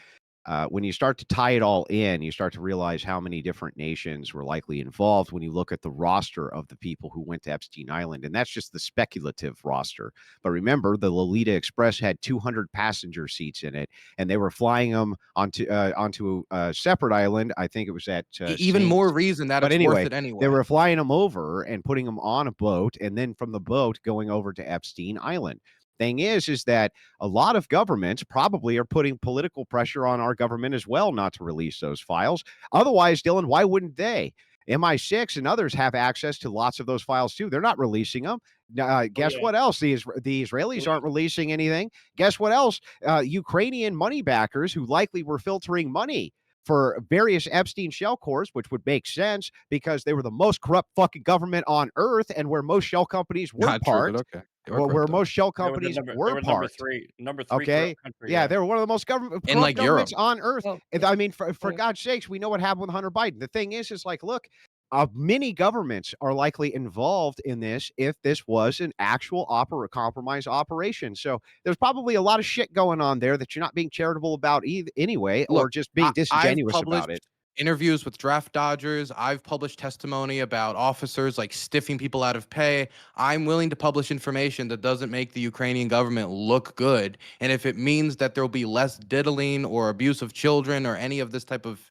when you start to tie it all in, you start to realize how many different nations were likely involved when you look at the roster of the people who went to Epstein Island. And that's just the speculative roster. But remember, the Lolita Express had 200 passenger seats in it, and they were flying them onto a separate island. I think it was at Even Saint. more reason that But it's worth anyway, it anyway. they were flying them over and putting them on a boat, and then from the boat going over to Epstein Island. Thing is that a lot of governments probably are putting political pressure on our government as well not to release those files. Otherwise, Dylan, why wouldn't they? MI6 and others have access to lots of those files too. They're not releasing them. Guess yeah. what else? The Israelis aren't releasing anything. Guess what else? Ukrainian money backers who likely were filtering money for various Epstein shell cores, which would make sense because they were the most corrupt fucking government on earth and where most shell companies were Not true, parked. but okay. They were Well, corrupt, where though. most shell They were companies number were number parked. 3 Okay. corrupt country. Yeah, they were one of the most corrupt In, like, governments Europe. on earth. Well, And I mean, for God's sakes, we know what happened with Hunter Biden. The thing is like, look, many governments are likely involved in this if this was an actual compromise operation. So there's probably a lot of shit going on there that you're not being charitable about anyway, or Look, just being I've disingenuous published about it. interviews with draft dodgers. I've published testimony about officers like stiffing people out of pay. I'm willing to publish information that doesn't make the Ukrainian government look good. And if it means that there'll be less diddling or abuse of children or any of this type of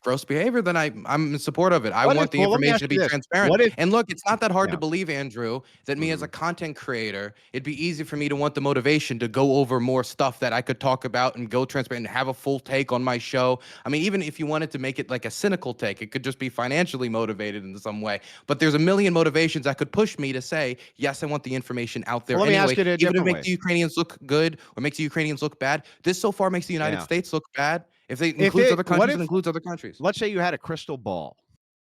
gross behavior, then I'm in support of it. I want the Well, let me information ask to you be this. transparent. What if, And look, it's not that hard to yeah, believe, Andrew, that me as a mhm. content creator, it'd be easy for me to want the motivation to go over more stuff that I could talk about and go transparent and have a full take on my show. I mean, even if you wanted to make it like a cynical take, it could just be financially motivated in some way. But there's a million motivations that could push me to say, yes, I want the information out there Well, let me anyway, ask it a even if it different makes way. the Ukrainians look good or makes the Ukrainians look bad. This so far makes the United Yeah. States look bad. If it If includes it, other what countries, if, it includes other countries. let's say you had a crystal ball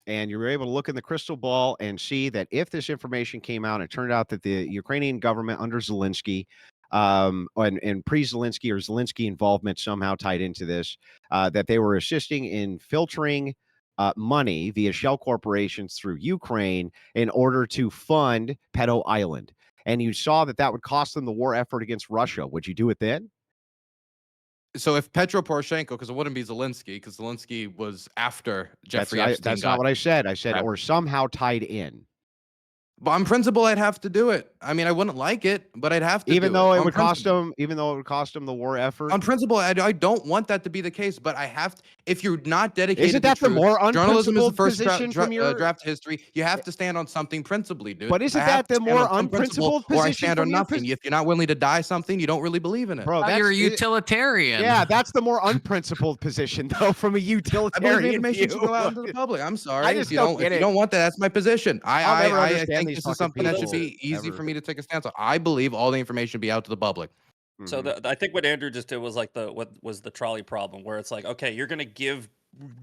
and you were able to look in the crystal ball and see that if this information came out, it turned out that the Ukrainian government under Zelensky, and pre-Zelensky or Zelensky involvement somehow tied into this, that they were assisting in filtering money via shell corporations through Ukraine in order to fund Pedo Island. And you saw that that would cost them the war effort against Russia. Would you do it then? So if Petro Poroshenko, because it wouldn't be Zelensky, because Zelensky was after Jeffrey Epstein That's got not what I said. I said, arrested. or somehow tied in. But on principle, I'd have to do it. I mean, I wouldn't like it, but I'd have to Even do though it. it On would cost principle. them, even though it would cost them the war effort. On principle, I don't want that to be the case, but I have to. If you're not dedicated Isn't to that the truth, more journalism is the unprincipled first position from your? draft history. You have to stand on something principally, dude. But I isn't have that to the stand more on some principle, unprincipled or I position stand from on your? nothing. If you're not willing to die something, you don't really believe in it. Bro, Oh, you're a that's utilitarian. yeah, that's the more unprincipled position though, from a I believe the utilitarian information view. should go out into the public. I'm sorry. I if just you don't don't, get if you it. don't want that, that's my position. I'll never I understand think these this fucking is something that should people, be easy ever. for me to take a stance on. I believe all the information should be out to the public. So Mhm. I think what Andrew just did was like what was the trolley problem, where it's like, okay, you're going to give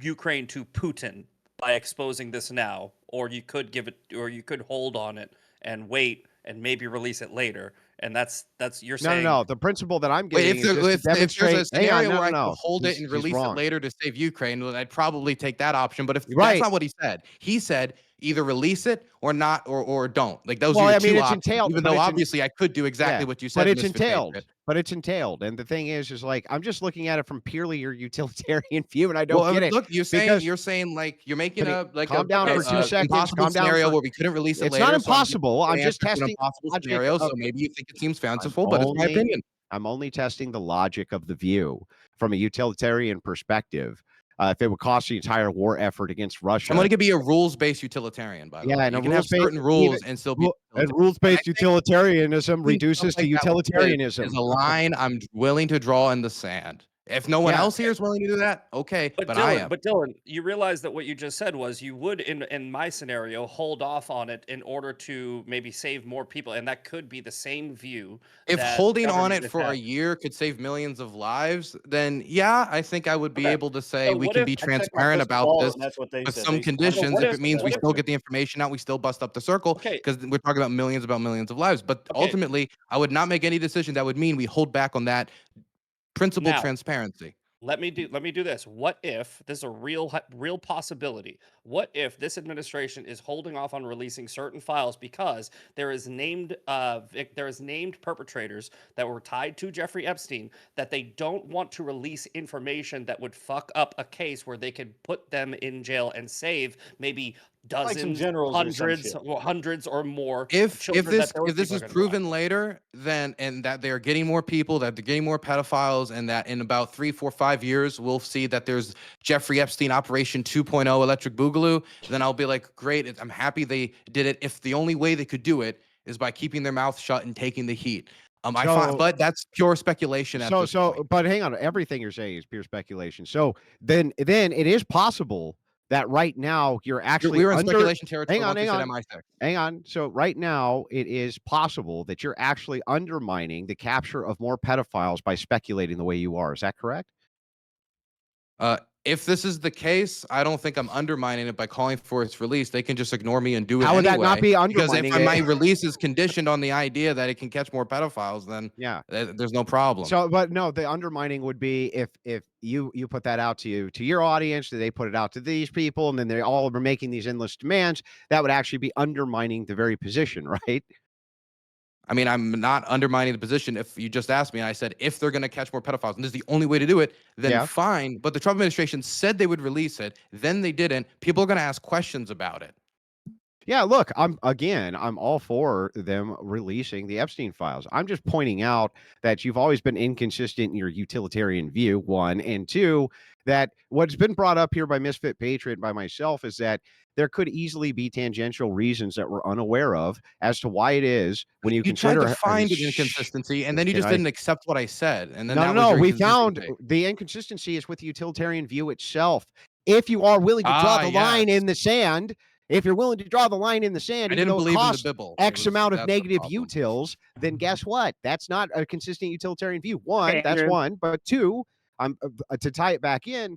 Ukraine to Putin by exposing this now, or you could give it, or you could hold on it and wait and maybe release it later. And that's you're No, saying no. The principle that I'm Wait, getting is just to if there's demonstrate. a scenario no, where I no, could hold it and he's release it wrong. later to save Ukraine, then I'd probably take that option. But if that's Right. not what he said, he said either release it or not, or don't. Like those Well, are your I mean, two it's options. entailed, Even but though it's obviously I could do exactly yeah, what you but said, it's Misfit entailed. Patriot. But it's entailed, and the thing is like I'm just looking at it from purely your utilitarian view, and I don't Well, get it look, because you're saying like you're making can you a like calm down for 2 seconds. impossible Calm down scenario for. where we couldn't release it It's not later. So I'm giving impossible. you I'm an just answer to an testing impossible logic scenario. So of. maybe you think it seems I'm fanciful, but it's my only opinion. I'm only testing the logic of the view from a utilitarian perspective. If it would cost the entire war effort against I'm going Russia, to be a rules-based utilitarian, by the yeah, way. and a You can have rules-based certain rules and still be and utilitarian. rules-based And I think utilitarianism doing stuff reduces to like that with this utilitarianism. is a line I'm willing to draw in the sand. If no one Yeah, else here is willing to do that, okay, but I am. But Dylan, you realize that what you just said was you would, in my scenario, hold off on it in order to maybe save more people, and that could be the same view. If that holding on government it is for a having. year could save millions of lives, then yeah, I think I would be Okay. able to say So we what can if be I check my transparent crystal about ball this and that's what they with said? some I go, conditions. what If if it means we what if still get the information out, we still bust up the circle okay, because we're talking about millions of lives. But okay, ultimately, I would not make any decision that would mean we hold back on that principled now transparency. let me do this. What if this is a real possibility? What if this administration is holding off on releasing certain files because there is named perpetrators that were tied to Jeffrey Epstein that they don't want to release information that would fuck up a case where they could put them in jail and save maybe Like some dozens, generals or some hundreds, shit. or hundreds or more If children that those if this people are is gonna go after. proven later, then and that they're getting more people, that they're getting more pedophiles, and that in about 3, 4, 5 years we'll see that there's Jeffrey Epstein Operation 2.0 Electric Boogaloo, then I'll be like, great, I'm happy they did it. If the only way they could do it is by keeping their mouth shut and taking the heat. I find, So, but that's pure speculation at this point. but hang on. Everything you're saying is pure speculation. So then it is possible that right now you're actually We were in under. speculation territory Hang on, once we hang said on, MI6. hang on. So right now it is possible that you're actually undermining the capture of more pedophiles by speculating the way you are. Is that correct? If this is the case, I don't think I'm undermining it by calling for its release. They can just ignore me and do it How would that not anyway. be Because if undermining my it? release is conditioned on the idea that it can catch more pedophiles, then Yeah. there's no problem. So, but no, the undermining would be if you put that out to your audience, they put it out to these people, and then they all are making these endless demands. That would actually be undermining the very position, right? I mean, I'm not undermining the position. If you just asked me, and I said, if they're going to catch more pedophiles, and this is the only way to do it, then Yeah. fine. But the Trump administration said they would release it. Then they didn't. People are going to ask questions about it. Yeah, look, I'm all for them releasing the Epstein files. I'm just pointing out that you've always been inconsistent in your utilitarian view, one, and two, that what's been brought up here by Misfit Patriot and by myself is that there could easily be tangential reasons that we're unaware of as to why it is when you You tried consider to find an Shh, inconsistency, and then you can just I didn't accept what I said. And then no, that no, was no. your We found inconsistency. the inconsistency is with the utilitarian view itself. If you are willing to draw the line Yes. in the sand, if you're willing to draw the line in the sand, I even didn't though it believe in the costs Bible. X amount of That's the negative problem. utils, then guess what? That's not a consistent utilitarian view. One, Okay, that's Andrew. one. But two, to tie it back in,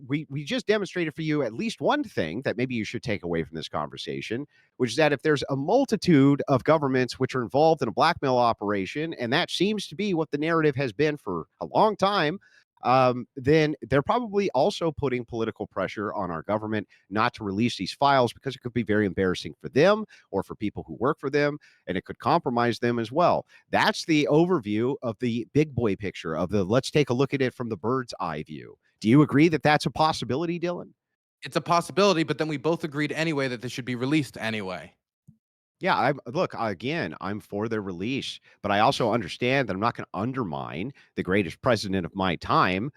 we just demonstrated for you at least one thing that maybe you should take away from this conversation, which is that if there's a multitude of governments which are involved in a blackmail operation, and that seems to be what the narrative has been for a long time, then they're probably also putting political pressure on our government not to release these files because it could be very embarrassing for them or for people who work for them, and it could compromise them as well. That's the overview of the big boy picture of the let's take a look at it from the bird's eye view. Do you agree that that's a possibility, Dylan? It's a possibility, but then we both agreed anyway that this should be released anyway. Yeah, I'm for their release, but I also understand that I'm not going to undermine the greatest president of my time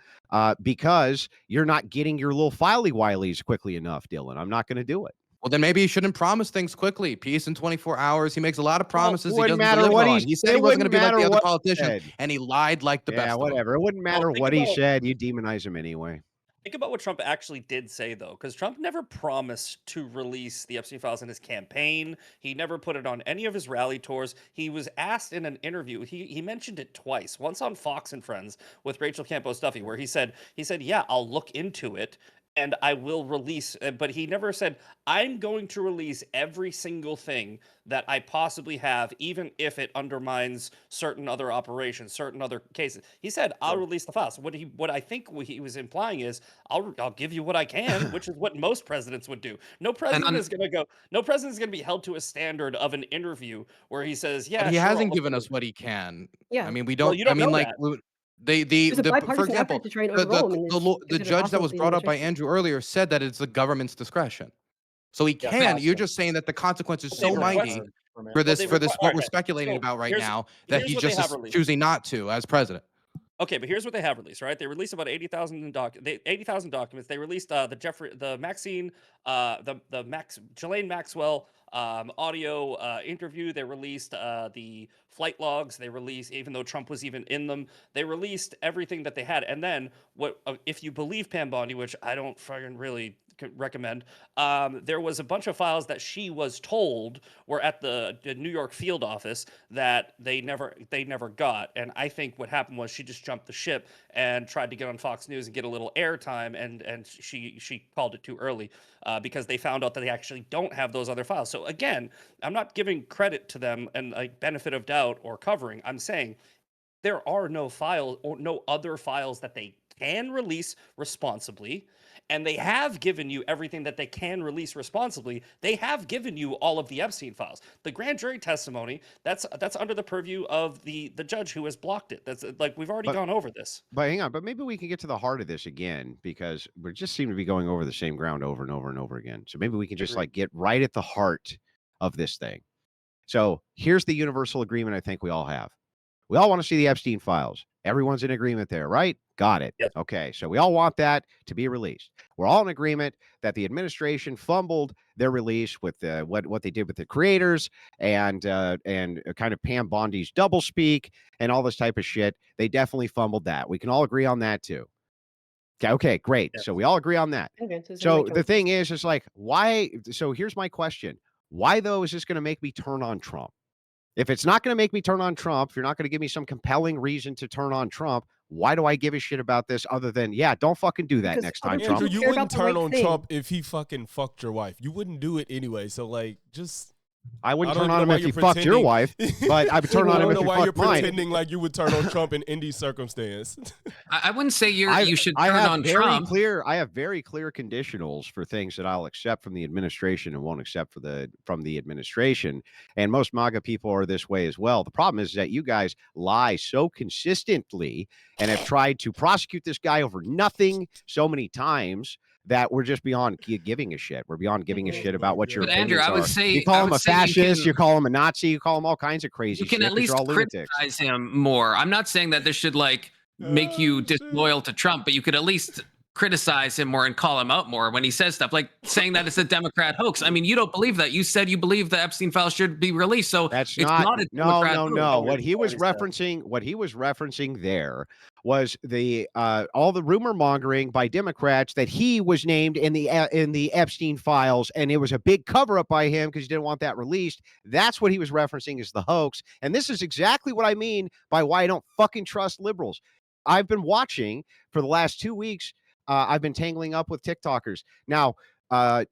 because you're not getting your little filey wilies quickly enough, Dylan. I'm not going to do it. Well, then maybe he shouldn't promise things quickly. Peace in 24 hours. He makes a lot of promises he wouldn't doesn't matter deliver what on. He said he it wasn't going wouldn't to be like the matter other what he politicians, said. and he lied like the Yeah, best of them. whatever. It wouldn't matter think what he about- said. You demonize him anyway. Think about what Trump actually did say, though, because Trump never promised to release the Epstein files in his campaign. He never put it on any of his rally tours. He was asked in an interview. He mentioned it twice. Once on Fox and Friends with Rachel Campos Duffy, where he said, "Yeah, I'll look into it and I will release." But he never said, "I'm going to release every single thing that I possibly have, even if it undermines certain other operations, certain other cases." He said, "I'll release the files." What I think he was implying is, "I'll give you what I can," which is what most presidents would do. No president is going to go. No president is going to be held to a standard of an interview where he says, "Yeah, But he sure, I'll hasn't look given through us it." what he can. Yeah. I mean, we Well, don't. you I don't mean, know like that. There's a for bipartisan example, effort to try and the overrule him. And the it's judge that impossible was for the brought up by administration. Andrew earlier said that it's the government's discretion. So he Yeah, can. You're awesome. just saying that the consequence is But so they've mighty requested for this they've for this requ- all what we're right. speculating So about right now that here's he what they just have is released. choosing not to as president. Okay, but here's what they have released, right? They released about 80,000 documents. They released the Maxine, the Ghislaine Maxwell audio interview. They released the flight logs. They released, even though Trump was even in them, they released everything that they had. And then if you believe Pam Bondi, which I don't fucking really recommend, there was a bunch of files that she was told were at the New York field office that they never got. And I think what happened was she just jumped the ship and tried to get on Fox News and get a little airtime, and she called it too early because they found out that they actually don't have those other files. So again, I'm not giving credit to them and like benefit of doubt or covering. I'm saying there are no files or no other files that they can release responsibly, and they have given you everything that they can release responsibly. They have given you all of the Epstein files. The grand jury testimony, that's under the purview of the judge who has blocked it. That's like, we've already gone over this. But hang on, but maybe we can get to the heart of this again, because we just seem to be going over the same ground over and over and over again. So maybe we can just like get right at the heart of this thing. So here's the universal agreement I think we all have. We all want to see the Epstein files. Everyone's in agreement there, right? Got it. Yep. Okay. So we all want that to be released. We're all in agreement that the administration fumbled their release with what they did with the creators and kind of Pam Bondi's doublespeak and all this type of shit. They definitely fumbled that. We can all agree on that too. Okay, great. Yes. So we all agree on that. So the thing is, it's like, why? So here's my question. Why, though, is this going to make me turn on Trump? If it's not going to make me turn on Trump, if you're not going to give me some compelling reason to turn on Trump, why do I give a shit about this other than, yeah, don't fucking do that Because next time, other Trump? Andrew, you care wouldn't about the turn right on thing. Trump if he fucking fucked your wife. You wouldn't do it anyway. So like, just I wouldn't I don't turn on know him why if he you're fucked your pretending- wife, but I would turn I on him don't if know he why you're fucked mine. pretending like you would turn on Trump in any circumstance. I wouldn't say you should I turn have on very Trump. I have very clear conditionals for things that I'll accept from the administration and won't accept from the administration. And most MAGA people are this way as well. The problem is that you guys lie so consistently and have tried to prosecute this guy over nothing so many times that we're just beyond giving a shit. We're beyond giving a shit about what your But opinions Andrew, I would are. say You call I him would a say fascist, you call him a Nazi, you call him all kinds of crazy you can shit at 'cause least you're all lunatics. criticize him more. I'm not saying that this should like make you disloyal to Trump, but you could at least criticize him more and call him out more when he says stuff like saying that it's a Democrat hoax. I mean, you don't believe that. You said you believe the Epstein files should be released, so That's it's not a Democrat hoax. no. What he was already said. referencing there was the all the rumor mongering by Democrats that he was named in the Epstein files, and it was a big cover up by him because he didn't want that released. That's what he was referencing as the hoax, and this is exactly what I mean by why I don't fucking trust liberals. I've been watching for the last 2 weeks. I've been tangling up with TikTokers. Now,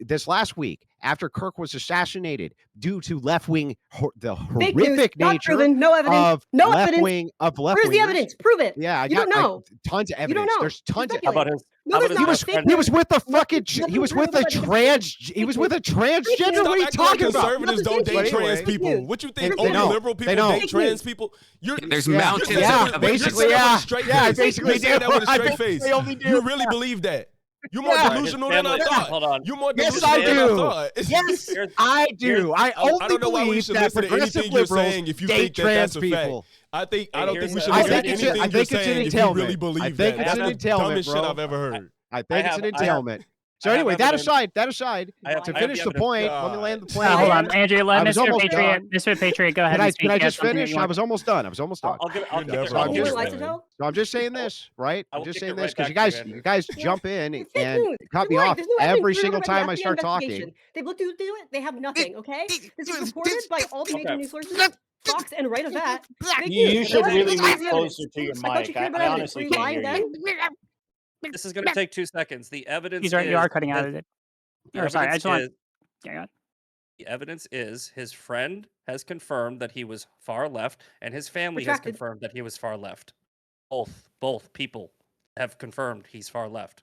this last week, after Kirk was assassinated due to left-wing, the Fake news, horrific not nature proven, no evidence, of no evidence. left-wing, Where's the evidence? Prove it. Yeah, You don't know. tons of You don't evidence. know. There's tons of How about his? No, how there's about not. his Fake friend- he was with the fucking Nothing he was with proven the about trans fake he was news. with a transgender. Fake What are you news. Stop acting talking like about? conservatives don't Nothing date fake trans news. people. What you think? They Only don't. liberal They people don't. date Fake trans news. people? You're There's Yeah. mountains. Yeah, You're basically, saying that yeah. with a straight Yeah, I face. basically You're saying that with a do. I straight basically face. only do. You really believe that? You're more Yeah. delusional than I Family- thought. Hold on. You're more Yes, delusional I than I do. thought. Yes, Here's- I do. I only I don't know why we believe should that listen to progressive anything you're liberals saying if you date think that trans that's a fact. people. I don't think here's we the- should I listen think to it's- anything I you're think it's an saying if you entailment. really believe I think that. it's That's an the entailment, dumbest shit bro. I've ever heard. I I think it's have- an I have- entailment. So I have anyway, that evidence- aside, I have- to I have finish the evidence- point, let me land the plane. Hold on, Andrew. Let I was Mr. almost Patriot. Mr. Patriot, go ahead and speak. Can I You have just something that finish? you I want- was almost done. I was almost done. I'll give You're it. never So I'm almost just- done. lies to tell? So I'm just saying this, right? I I'm will just kick saying it this right because back to you you, guys Yeah. jump in It's fake and news. cut me You're right. off There's no evidence every proven single by the time I FBI start talking. investigation. They've looked into it. They have nothing. Okay, this is reported by all the major Okay. news sources. Fox and right of that. Fake You news. should There's really no move evidence. closer to your I thought you mic. cared about I evidence. honestly Were you can't lying hear then? you. This is going to take 2 seconds. The evidence. He's right. You is are cutting out his- of it. the Or sorry, I evidence just want. is- Yeah, go on. The evidence is his friend has confirmed that he was far left, and his family has Retracted. confirmed that he was far left. Both people have confirmed he's far left.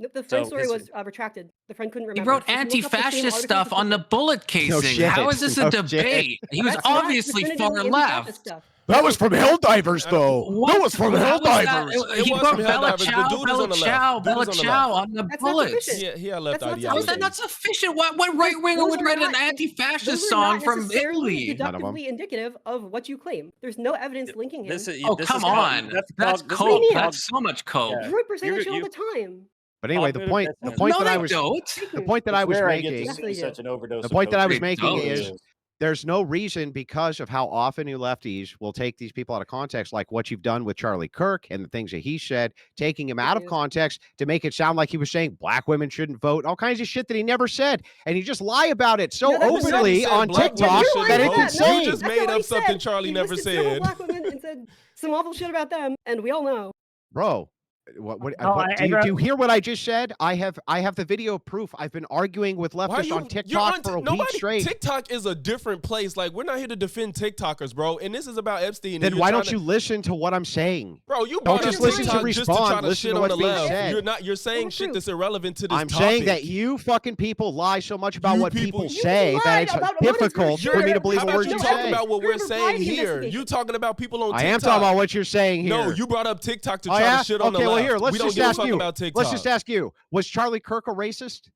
The friend So story his- was retracted. The friend couldn't He remember. wrote So if you look up the same anti-fascist article, stuff it's on the different. bullet casing. shit. How is this a No shit. debate? He was That's not obviously definitively far anti-fascist left. stuff. That was from Helldivers, though. That was from How was that? Helldivers. He was wrote from Bella Helldivers. The Ciao, dude is Bella on the left. Ciao, Dude is Bella on the Ciao left. on the That's not bullets. sufficient. He had left That's not ideology. How is that sufficient. not sufficient? What right winger Those would are write an not- anti-fascist Those are song not from necessarily Italy? None of 'em. deductively indicative of what you claim. There's no evidence linking him. This is, Oh, this come is cog- on. That's cog- this is cope. What do you mean? That's so much cope. Yeah. Droid say that You- shit all you- the time. But anyway, the Cognitive point the dissonance. point No, that I they was don't. Fake the news. point that I It's was rare I get making to Yes, see they such do. an overdose. the of point that I was cocaine. making Really is there's no reason because of how often you lefties will take these people out of context, like what you've done with Charlie Kirk and the things that he said, taking him out of news. context to make it sound like he was saying black women shouldn't vote, all kinds of shit that he never said. And you just lie about it so No, that's what openly He said on black TikTok women You're shouldn't that lying it's vote. about that. You insane. just That's made not what up he something said. Charlie He never listed several said. black women and said some awful shit about them, and we all know. Bro, Do you hear what I just said? I have the video proof. I've been arguing with leftists on TikTok for a week straight. TikTok is a different place. Like, we're not here to defend TikTokers, bro. And this is about Epstein. Then why don't you listen to what I'm saying? Bro, you don't just listen to TikTok respond. Just to try to listen shit to on the what's being left. said. You're saying shit that's irrelevant to this I'm topic. saying that you fucking people lie so much about what people say lie that it's about difficult for me to believe How a word about you talk say. about what You're we're a saying variety here? investigation. You talking about people on TikTok. I am talking about what you're saying here. No, you brought up TikTok to Oh, try yeah? to shit on the Okay, well, left. here, let's We don't just give a ask fuck you. about TikTok. Let's just ask you. Was Charlie Kirk a racist?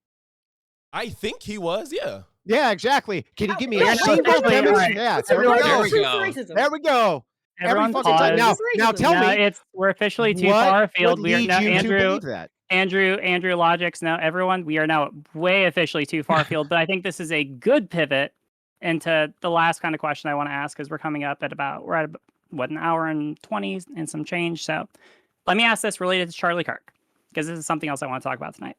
I think he was, yeah. Yeah, exactly. Can you give me Yeah, a no, single actually, demonstration? alright. Yeah, Let's there we everyone- go. There we go. Everyone Every fucking time. pause. Now tell me. We're officially too what far afield. would We are lead now you to Andrew. believe that? Andrew Logix. Now everyone, we are now way officially too far afield. But I think this is a good pivot into the last kind of question I want to ask, because we're at what, an hour and 20 and some change. So let me ask this related to Charlie Kirk, because this is something else I want to talk about tonight.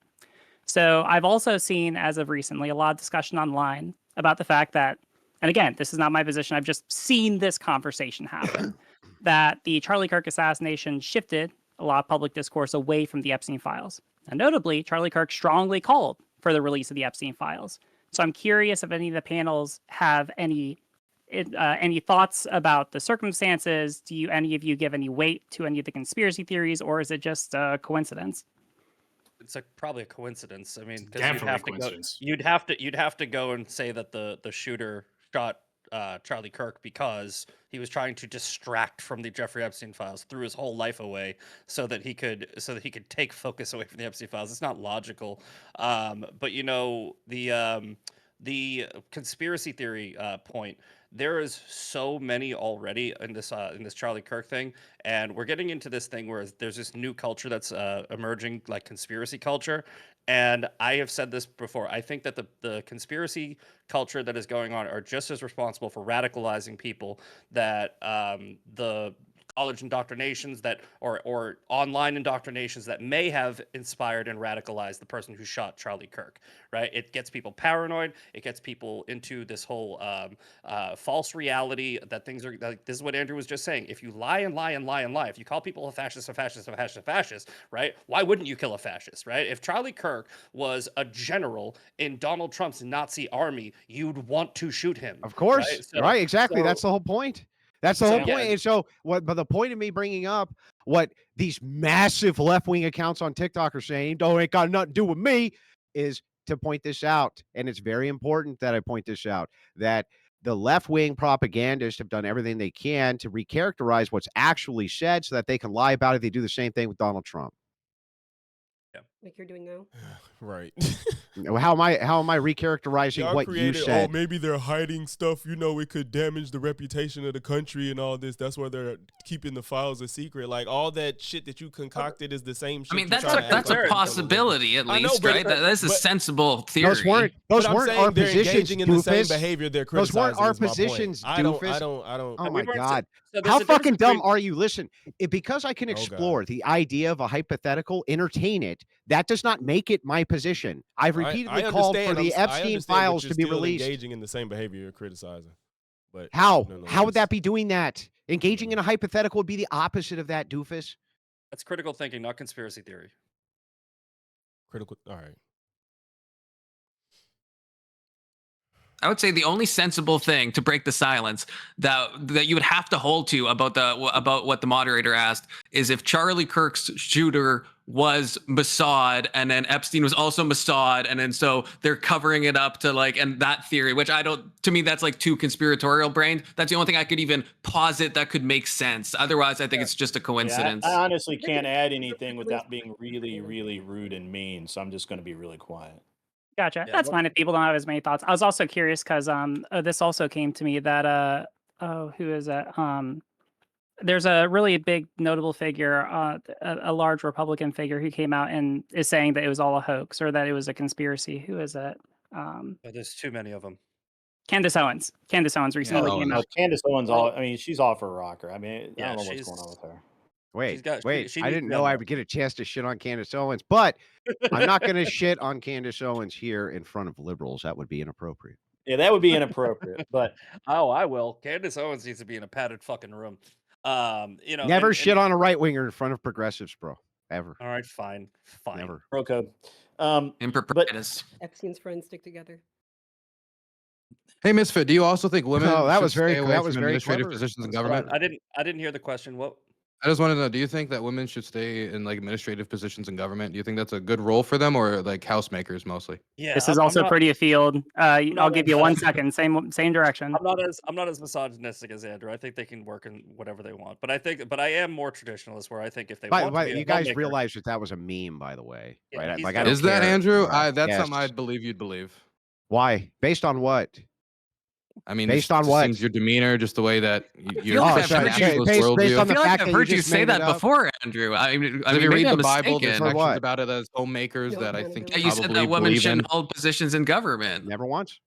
So I've also seen, as of recently, a lot of discussion online about the fact that, and again, this is not my position, I've just seen this conversation happen, that the Charlie Kirk assassination shifted a lot of public discourse away from the Epstein files. And notably, Charlie Kirk strongly called for the release of the Epstein files. So I'm curious if any of the panels have any thoughts about the circumstances. Do any of you give any weight to any of the conspiracy theories, or is it just a coincidence? It's probably a coincidence. I mean, Definitely you'd have to go and say that the shooter shot Charlie Kirk because he was trying to distract from the Jeffrey Epstein files, threw his whole life away so that he could take focus away from the Epstein files. It's not logical. But you know, the conspiracy theory point, there is so many already in this Charlie Kirk thing, and we're getting into this thing where there's this new culture that's emerging, like conspiracy culture. And I have said this before. I think that the conspiracy culture that is going on are just as responsible for radicalizing people that the college indoctrinations that or online indoctrinations that may have inspired and radicalized the person who shot Charlie Kirk, right? It gets people paranoid. It gets people into this whole false reality that things are like, this is what Andrew was just saying. If you lie and lie and lie and lie, if you call people a fascist, right? Why wouldn't you kill a fascist, right? If Charlie Kirk was a general in Donald Trump's Nazi army, you'd want to shoot him. Of course. Right? So, right, exactly. That's the whole point. That's the whole point. Yeah. And so but the point of me bringing up what these massive left-wing accounts on TikTok are saying, oh, it ain't got nothing to do with me, is to point this out. And it's very important that I point this out, that the left-wing propagandists have done everything they can to recharacterize what's actually said so that they can lie about it. They do the same thing with Donald Trump. Like you're doing now. Right. How am I recharacterizing Y'all what created, you said? Oh, maybe they're hiding stuff. You know, it could damage the reputation of the country and all this. That's why they're keeping the files a secret. Like, all that shit that you concocted is the same shit. I mean, that's a possibility at least, right? That's a sensible theory. Those weren't our positions, engaging in the same doofus. behavior they're Those criticizing. weren't our positions, doofus. I don't. Oh my God. So How fucking dumb are you? Listen, because I can explore the idea of a hypothetical, entertain it, that does not make it my position. I've repeatedly called for the Epstein files to be released. Engaging in the same behavior you're criticizing. But how would that be doing that? Engaging in a hypothetical would be the opposite of that, doofus. That's critical thinking, not conspiracy theory. Critical. All right. I would say the only sensible thing to break the silence that you would have to hold to about what the moderator asked is if Charlie Kirk's shooter was Mossad and then Epstein was also Mossad, and then so they're covering it up to and that theory, which to me that's like too conspiratorial brained. That's the only thing I could even posit that could make sense. Otherwise, I think it's just a coincidence. I honestly can't add anything without being really, really rude and mean, so I'm just going to be really quiet. Gotcha. That's fine if people don't have as many thoughts. I was also curious because this also came to me that who is it? There's a really big notable figure, a large Republican figure who came out and is saying that it was all a hoax or that it was a conspiracy. Who is it? There's too many of them. Candace Owens. Candace Owens recently came out. Candace Owens, she's off her rocker. I mean, I don't know what's going on with her. Wait, I didn't know I would get a chance to shit on Candace Owens, but I'm not going to shit on Candace Owens here in front of liberals. That would be inappropriate. Yeah, that would be inappropriate, but I will. Candace Owens needs to be in a padded fucking room. Never shit on a right winger in front of progressives, bro. ever. All right, fine. Never. Bro code. Improprietus. Epstein's friends stick together. Hey, Misfit, do you also think women Oh, that should was very stay away that was from very administrative clever. positions in That's government? clever. I didn't hear the question. What? I just wanted to know, do you think that women should stay in like administrative positions in government? Do you think that's a good role for them, or like housemakers mostly? Yeah, This is I'm also not, pretty afield. I'll not give you as, 1 second. Same direction. I'm not as misogynistic as Andrew. I think they can work in whatever they want. But I am more traditionalist, where I think if they want to be a You guys homemaker, realize that was a meme, by the way, Yeah, right? he's Like, got- I don't Is that care. Andrew? Yeah. That's Yes. something I'd believe you'd believe. Why? Based on what? I mean, Based it on just what? seems your demonor, just the way that you're feel like I've pushing a heard you- nationalist based worldview. on I the feel like fact I've that you heard you just say made that it up. before, Andrew. I mean, If you maybe read I'm the Bible, there's mistaken. For what? sections about it as homemakers No that I accountability. think Yeah, you said probably that women believe in. shouldn't hold positions in government. Never once.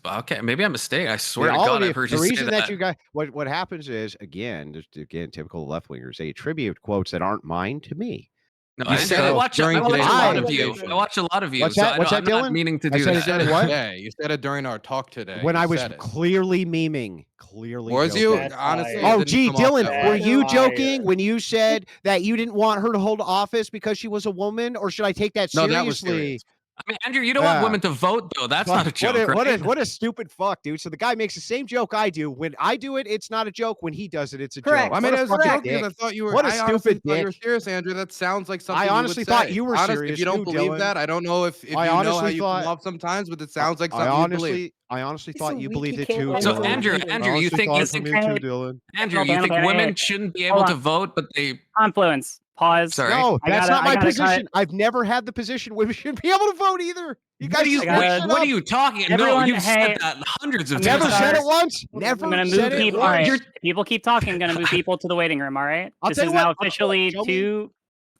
Okay, maybe I'm mistaken. I swear Yeah, to all God, of you, I've heard the you say reason that. you guys, what happens is, again, typical left wingers, they attribute quotes that aren't mine to me. No, You Andrew, said I it watch during a lot today's of conversation. you. I watch a lot of you. What's so that? What's that, I'm not Dylan? meaning to I do said that. it during what? Yeah, you said it during our talk today. When You I was said it. clearly memeing, clearly Was joking. you? That's Honestly, fire. it Oh, didn't gee, come off Dylan, that were way. you Fire. joking when you said that you didn't want her to hold office because she was a woman, or should I take that No, seriously? that was serious. I mean, Andrew, you don't want Yeah. women to vote, though. That's not a joke, right? What a stupid fuck, dude. So the guy makes the same joke I do. When I do it, it's not a joke. When he does it, it's a Correct. joke. I mean, What a as a fucking joke, because I dick. thought you were. What a I honestly stupid thought you were dick. serious, Andrew. That sounds like something honestly you would thought say. you were Honest, serious if you don't too, believe Dylan. that, I don't know if you I know how honestly you thought- come off sometimes, but it sounds like I something you believe. honestly He's thought so you weak, believed he it can't too, hold So, his own Dylan. Andrew, opinion. Andrew, you Honestly think thought you it from think you too, Dylan. Andrew, you Panel, think panel, women hey, shouldn't be hold able to on. vote, but they Confluence. Pause. sorry. No, I that's gotta- not I my gotta position. cut. I've never had the position women should be able to vote either. You guys just I gotta- make shit what up. are you talking? No, Everyone, you've hey, said that hundreds of I'm times. Never gonna said it start- once. I'm Never I'm gonna said move it people. once. All right, if people keep talking. I'm gonna move people to the waiting room. All right. I'll This tell is you what, now I'll tell you what, officially show me- two. show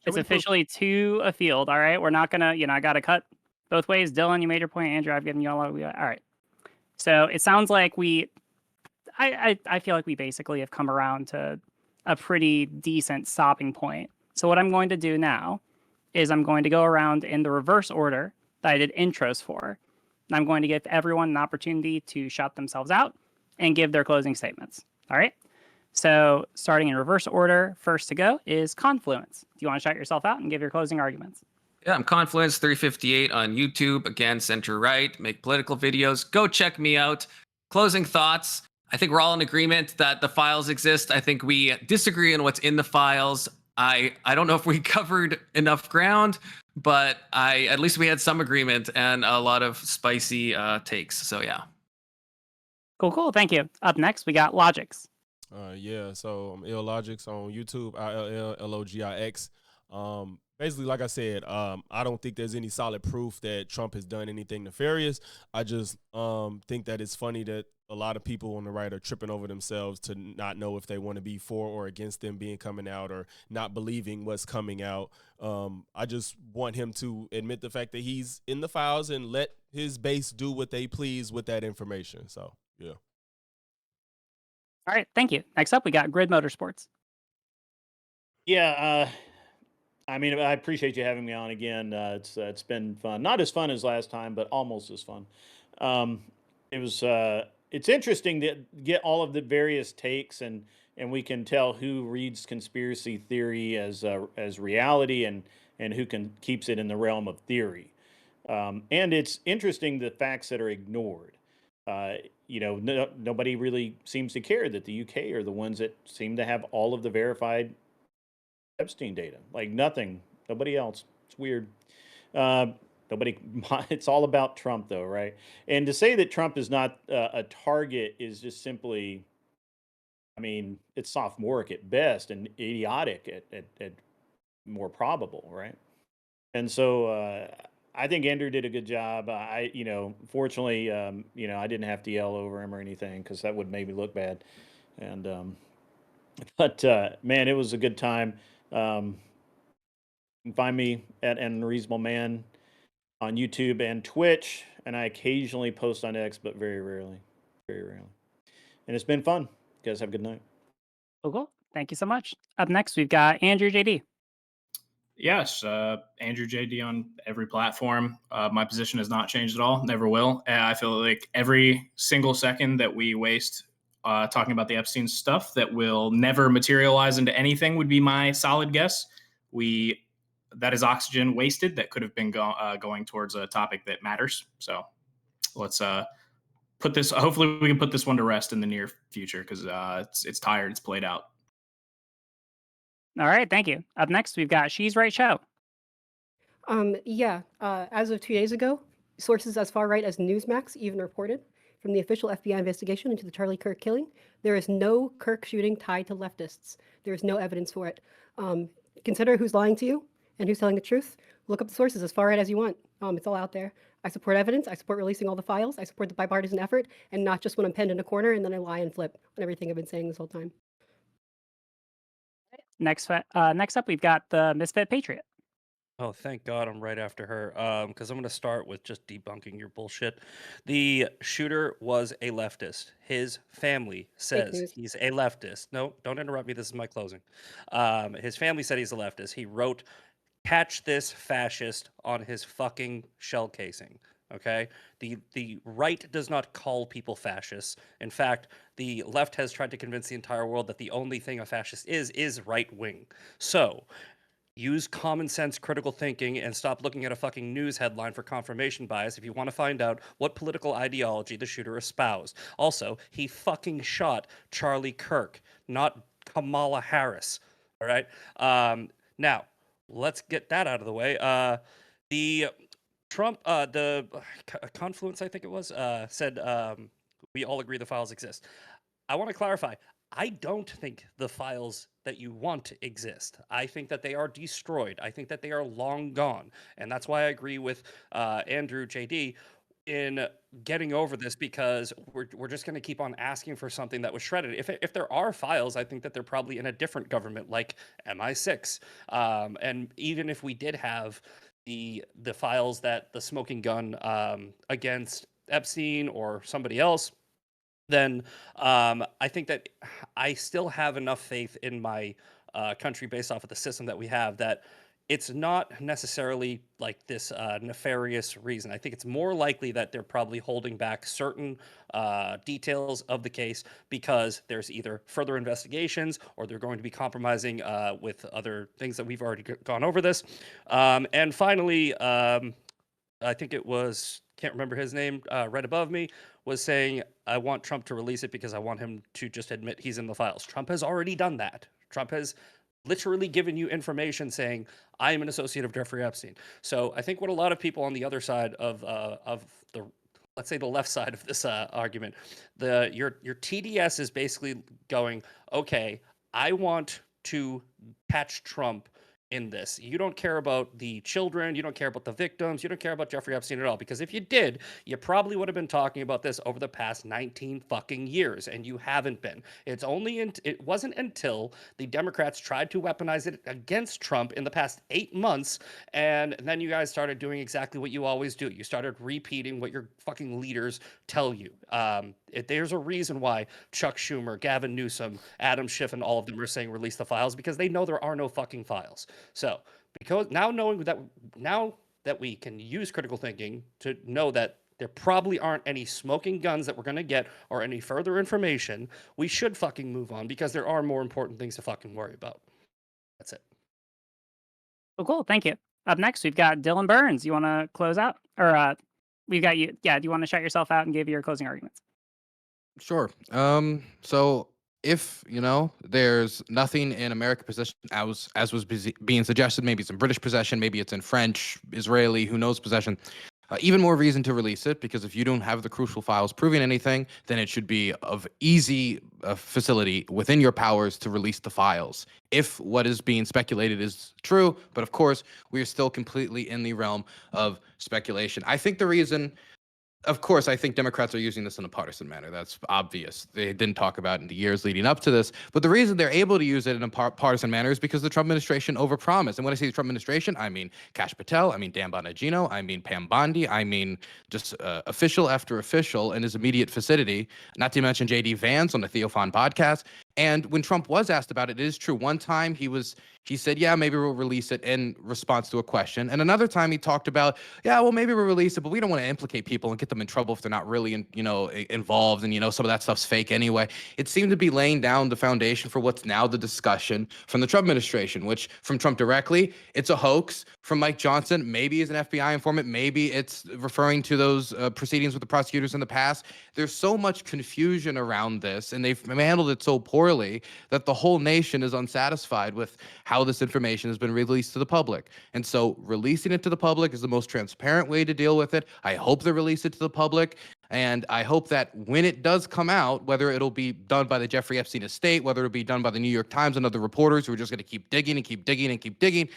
It's me the proof. officially two afield. All right. We're not gonna. I gotta cut both ways. Dylan, you made your point. Andrew, I've given you all. All right. So it sounds like I feel like we basically have come around to a pretty decent stopping point. So what I'm going to do now is I'm going to go around in the reverse order that I did intros for. And I'm going to give everyone an opportunity to shout themselves out and give their closing statements. All right. So starting in reverse order, first to go is Confluence. Do you want to shout yourself out and give your closing arguments? Yeah, I'm Confluence 358 on YouTube. Again, center right, make political videos. Go check me out. Closing thoughts. I think we're all in agreement that the files exist. I think we disagree on what's in the files. I don't know if we covered enough ground, but at least we had some agreement and a lot of spicy takes. So yeah. Cool. Thank you. Up next, we got Logix. Yeah, so I'm Logix on YouTube, ILLLOGIX. Basically, like I said, I don't think there's any solid proof that Trump has done anything nefarious. I just think that it's funny that a lot of people on the right are tripping over themselves to not know if they want to be for or against them being coming out or not believing what's coming out. I just want him to admit the fact that he's in the files and let his base do what they please with that information. So, yeah. All right. Thank you. Next up, we got Grid Motorsports. Yeah, I mean, I appreciate you having me on again. It's been fun. Not as fun as last time, but almost as fun. It's interesting to get all of the various takes, and we can tell who reads conspiracy theory as reality, and who keeps it in the realm of theory. And it's interesting the facts that are ignored. Nobody really seems to care that the UK are the ones that seem to have all of the verified Epstein data. Like nobody else. It's weird. It's all about Trump though, right? And to say that Trump is not a target is just simply, I mean, it's sophomoric at best and idiotic at more probable, right? And so I think Andrew did a good job. Fortunately, I didn't have to yell over him or anything because that would make me look bad. And but man, it was a good time. You can find me at Unreasonable Man on YouTube and Twitch, and I occasionally post on X, but very rarely. And it's been fun. You guys have a good night. Cool. Thank you so much. Up next, we've got Andrew JD. Yes, Andrew JD on every platform. My position has not changed at all. Never will. I feel like every single second that we waste talking about the Epstein stuff that will never materialize into anything would be my solid guess that is oxygen wasted that could have been going towards a topic that matters. So let's put this. Hopefully, we can put this one to rest in the near future because it's tired. It's played out. All right, thank you. Up next, we've got She's Right Show. As of 2 days ago, sources as far right as Newsmax even reported from the official FBI investigation into the Charlie Kirk killing, there is no Kirk shooting tied to leftists. There is no evidence for it. Consider who's lying to you and who's telling the truth. Look up the sources as far right as you want. It's all out there. I support evidence. I support releasing all the files. I support the bipartisan effort, and not just when I'm penned in a corner and then I lie and flip on everything I've been saying this whole time. Next up, we've got the Misfit Patriot. Oh, thank God I'm right after her. Because I'm going to start with just debunking your bullshit. The shooter was a leftist. His family says news. he's a leftist. No, don't interrupt me. This is my closing. His family said he's a leftist. He wrote, "Catch this fascist" on his fucking shell casing. Okay? The right does not call people fascists. In fact, the left has tried to convince the entire world that the only thing a fascist is right wing. So, use common sense critical thinking and stop looking at a fucking news headline for confirmation bias if you want to find out what political ideology the shooter espoused. Also, he fucking shot Charlie Kirk, not Kamala Harris. All right? Now, let's get that out of the way. The Trump, Confluence, I think it was, said, we all agree the files exist. I want to clarify. I don't think the files that you want exist. I think that they are destroyed. I think that they are long gone. And that's why I agree with Andrew JD in getting over this, because we're just going to keep on asking for something that was shredded. If there are files, I think that they're probably in a different government like MI6. And even if we did have the files that the smoking gun against Epstein or somebody else, then I think that I still have enough faith in my country based off of the system that we have that it's not necessarily like this nefarious reason. I think it's more likely that they're probably holding back certain details of the case because there's either further investigations or they're going to be compromising with other things that we've already gone over this. And finally, I think it was, can't remember his name, right above me, was saying, I want Trump to release it because I want him to just admit he's in the files. Trump has already done that. Trump has literally given you information saying, I am an associate of Jeffrey Epstein. So I think what a lot of people on the other side of the, let's say the left side of this argument, your TDS is basically going, okay, I want to catch Trump in this. You don't care about the children, you don't care about the victims, you don't care about Jeffrey Epstein at all, because if you did, you probably would have been talking about this over the past 19 fucking years, and you haven't been. It wasn't until the Democrats tried to weaponize it against Trump in the past 8 months, and then you guys started doing exactly what you always do. You started repeating what your fucking leaders tell you. There's a reason why Chuck Schumer, Gavin Newsom, Adam Schiff, and all of them are saying release the files, because they know there are no fucking files. So, because now that we can use critical thinking to know that there probably aren't any smoking guns that we're going to get or any further information, we should fucking move on, because there are more important things to fucking worry about. That's it. Well, cool. Thank you. Up next, we've got Dylan Burns. You want to close out? Or we've got you. Yeah, do you want to shout yourself out and give your closing arguments? Sure. So if there's nothing in American possession as was being suggested, maybe it's in British possession, maybe it's in French, Israeli, who knows possession. Even more reason to release it, because if you don't have the crucial files proving anything, then it should be of easy facility within your powers to release the files if what is being speculated is true. But of course, we are still completely in the realm of speculation. I think the reason, of course, I think Democrats are using this in a partisan manner. That's obvious. They didn't talk about it in the years leading up to this. But the reason they're able to use it in a partisan manner is because the Trump administration overpromised. And when I say the Trump administration, I mean Kash Patel, I mean Dan Bongino, I mean Pam Bondi, I mean just official after official in his immediate vicinity, not to mention J.D. Vance on the Theo Von podcast. And when Trump was asked about it, it is true. One time he said, yeah, maybe we'll release it in response to a question. And another time he talked about, yeah, well, maybe we'll release it, but we don't want to implicate people and get them in trouble if they're not really, involved. And, some of that stuff's fake anyway. It seemed to be laying down the foundation for what's now the discussion from the Trump administration, which from Trump directly, it's a hoax. From Mike Johnson, maybe he's an FBI informant. Maybe it's referring to those proceedings with the prosecutors in the past. There's so much confusion around this, and they've handled it so poorly that the whole nation is unsatisfied with how this information has been released to the public. And so releasing it to the public is the most transparent way to deal with it. I hope they release it to the public. And I hope that when it does come out, whether it'll be done by the Jeffrey Epstein estate, whether it'll be done by the New York Times and other reporters who are just going to keep digging and keep digging and keep digging,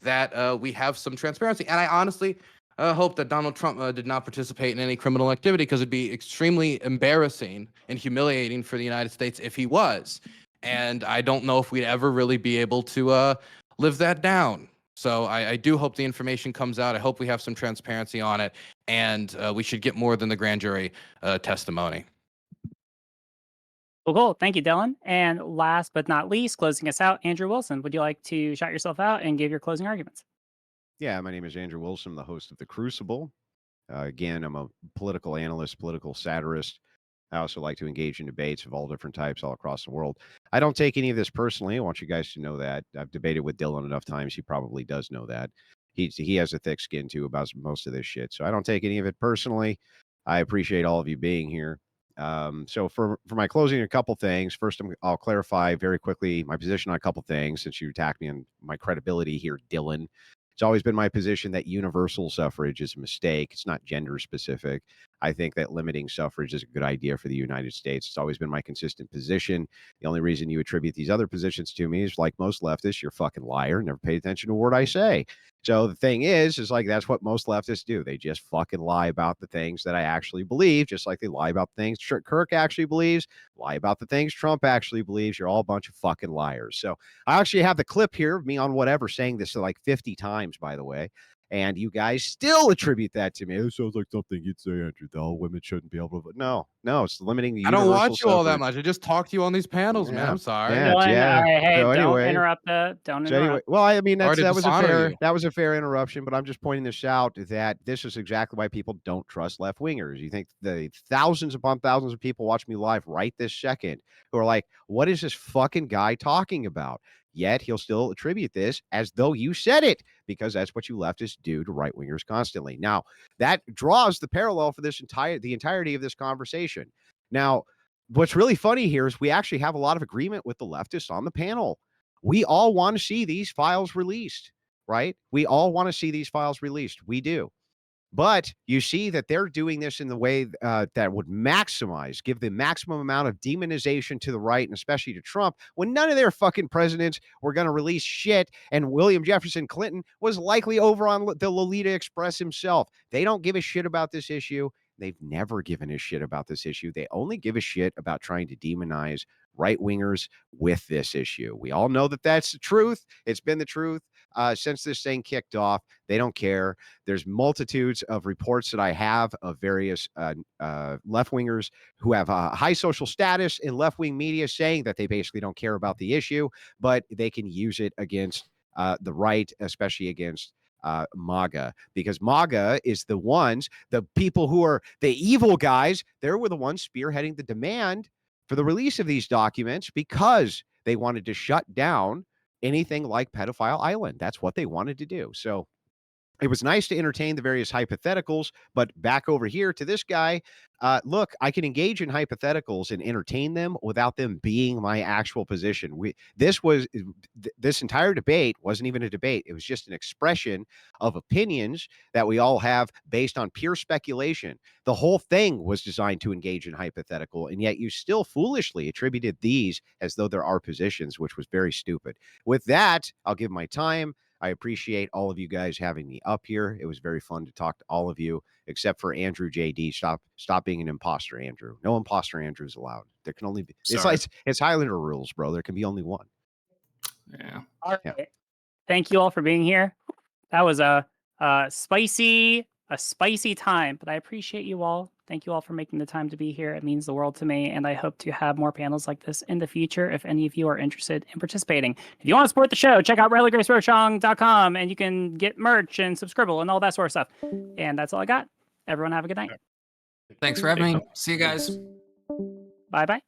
that we have some transparency. And I honestly hope that Donald Trump did not participate in any criminal activity, because it'd be extremely embarrassing and humiliating for the United States if he was. And I don't know if we'd ever really be able to live that down. So I do hope the information comes out. I hope we have some transparency on it, and we should get more than the grand jury testimony. Cool. Thank you, Dylan. And last but not least, closing us out, Andrew Wilson, would you like to shout yourself out and give your closing arguments? Yeah, my name is Andrew Wilson, the host of The Crucible. Again, I'm a political analyst, political satirist. I also like to engage in debates of all different types all across the world. I don't take any of this personally. I want you guys to know that. I've debated with Dylan enough times. He probably does know that. He has a thick skin too about most of this shit. So I don't take any of it personally. I appreciate all of you being here. So for my closing, a couple things. First, I'll clarify very quickly my position on a couple things, since you attacked me on my credibility here, Dylan. It's always been my position that universal suffrage is a mistake. It's not gender specific. I think that limiting suffrage is a good idea for the United States. It's always been my consistent position. The only reason you attribute these other positions to me is, like most leftists, you're a fucking liar, never pay attention to a word I say. So the thing is like, that's what most leftists do. They just fucking lie about the things that I actually believe, just like they lie about things Kirk actually believes, lie about the things Trump actually believes. You're all a bunch of fucking liars. So I actually have the clip here of me on whatever saying this like 50 times, by the way. And you guys still attribute that to me. It sounds like something you'd say, Andrew, though. Women shouldn't be able to. No, it's limiting the I don't universal watch you all that suffrage. much. I just talk to you on these panels, man. I'm sorry. Yeah, Dylan, yeah. all right, hey, So don't anyway, interrupt. Don't interrupt. well, I mean, Sorry to that was a dishonor you. that was a fair interruption, but I'm just pointing this out, that this is exactly why people don't trust left wingers. You think the thousands upon thousands of people watch me live right this second who are like, what is this fucking guy talking about? Yet he'll still attribute this as though you said it, because that's what you leftists do to right wingers constantly. Now, that draws the parallel for the entirety of this conversation. Now, what's really funny here is we actually have a lot of agreement with the leftists on the panel. We all want to see these files released, right? We all want to see these files released. We do. But you see that they're doing this in the way that would give the maximum amount of demonization to the right, and especially to Trump, when none of their fucking presidents were going to release shit. And William Jefferson Clinton was likely over on the Lolita Express himself. They don't give a shit about this issue. They've never given a shit about this issue. They only give a shit about trying to demonize right wingers with this issue. We all know that that's the truth. It's been the truth since this thing kicked off. They don't care. There's multitudes of reports that I have of various left wingers who have high social status in left wing media saying that they basically don't care about the issue, but they can use it against the right, especially against MAGA, because MAGA is the people who are the evil guys. They were the ones spearheading the demand for the release of these documents, because they wanted to shut down anything like Pedophile Island. That's what they wanted to do. So it was nice to entertain the various hypotheticals, but back over here to this guy, look, I can engage in hypotheticals and entertain them without them being my actual position. This entire debate wasn't even a debate. It was just an expression of opinions that we all have based on pure speculation. The whole thing was designed to engage in hypothetical, and yet you still foolishly attributed these as though there are positions, which was very stupid. With that, I'll give my time. I appreciate all of you guys having me up here. It was very fun to talk to all of you, except for Andrew JD. Stop being an imposter, Andrew. No imposter Andrews allowed. There can only be. It's Highlander rules, bro. There can be only one. Yeah. All right. Yeah. Thank you all for being here. That was a spicy time, but I appreciate you all. Thank Thank you all for making the time to be here. It means the world to me, and I hope to have more panels like this in the future if any of you are interested in participating. If you want to support the show, check out RileyGraceRochong.com, and you can get merch and Subscribble and all that sort of stuff. And that's all I got. Everyone have a good night. Thanks for having me. See you guys. Bye-bye.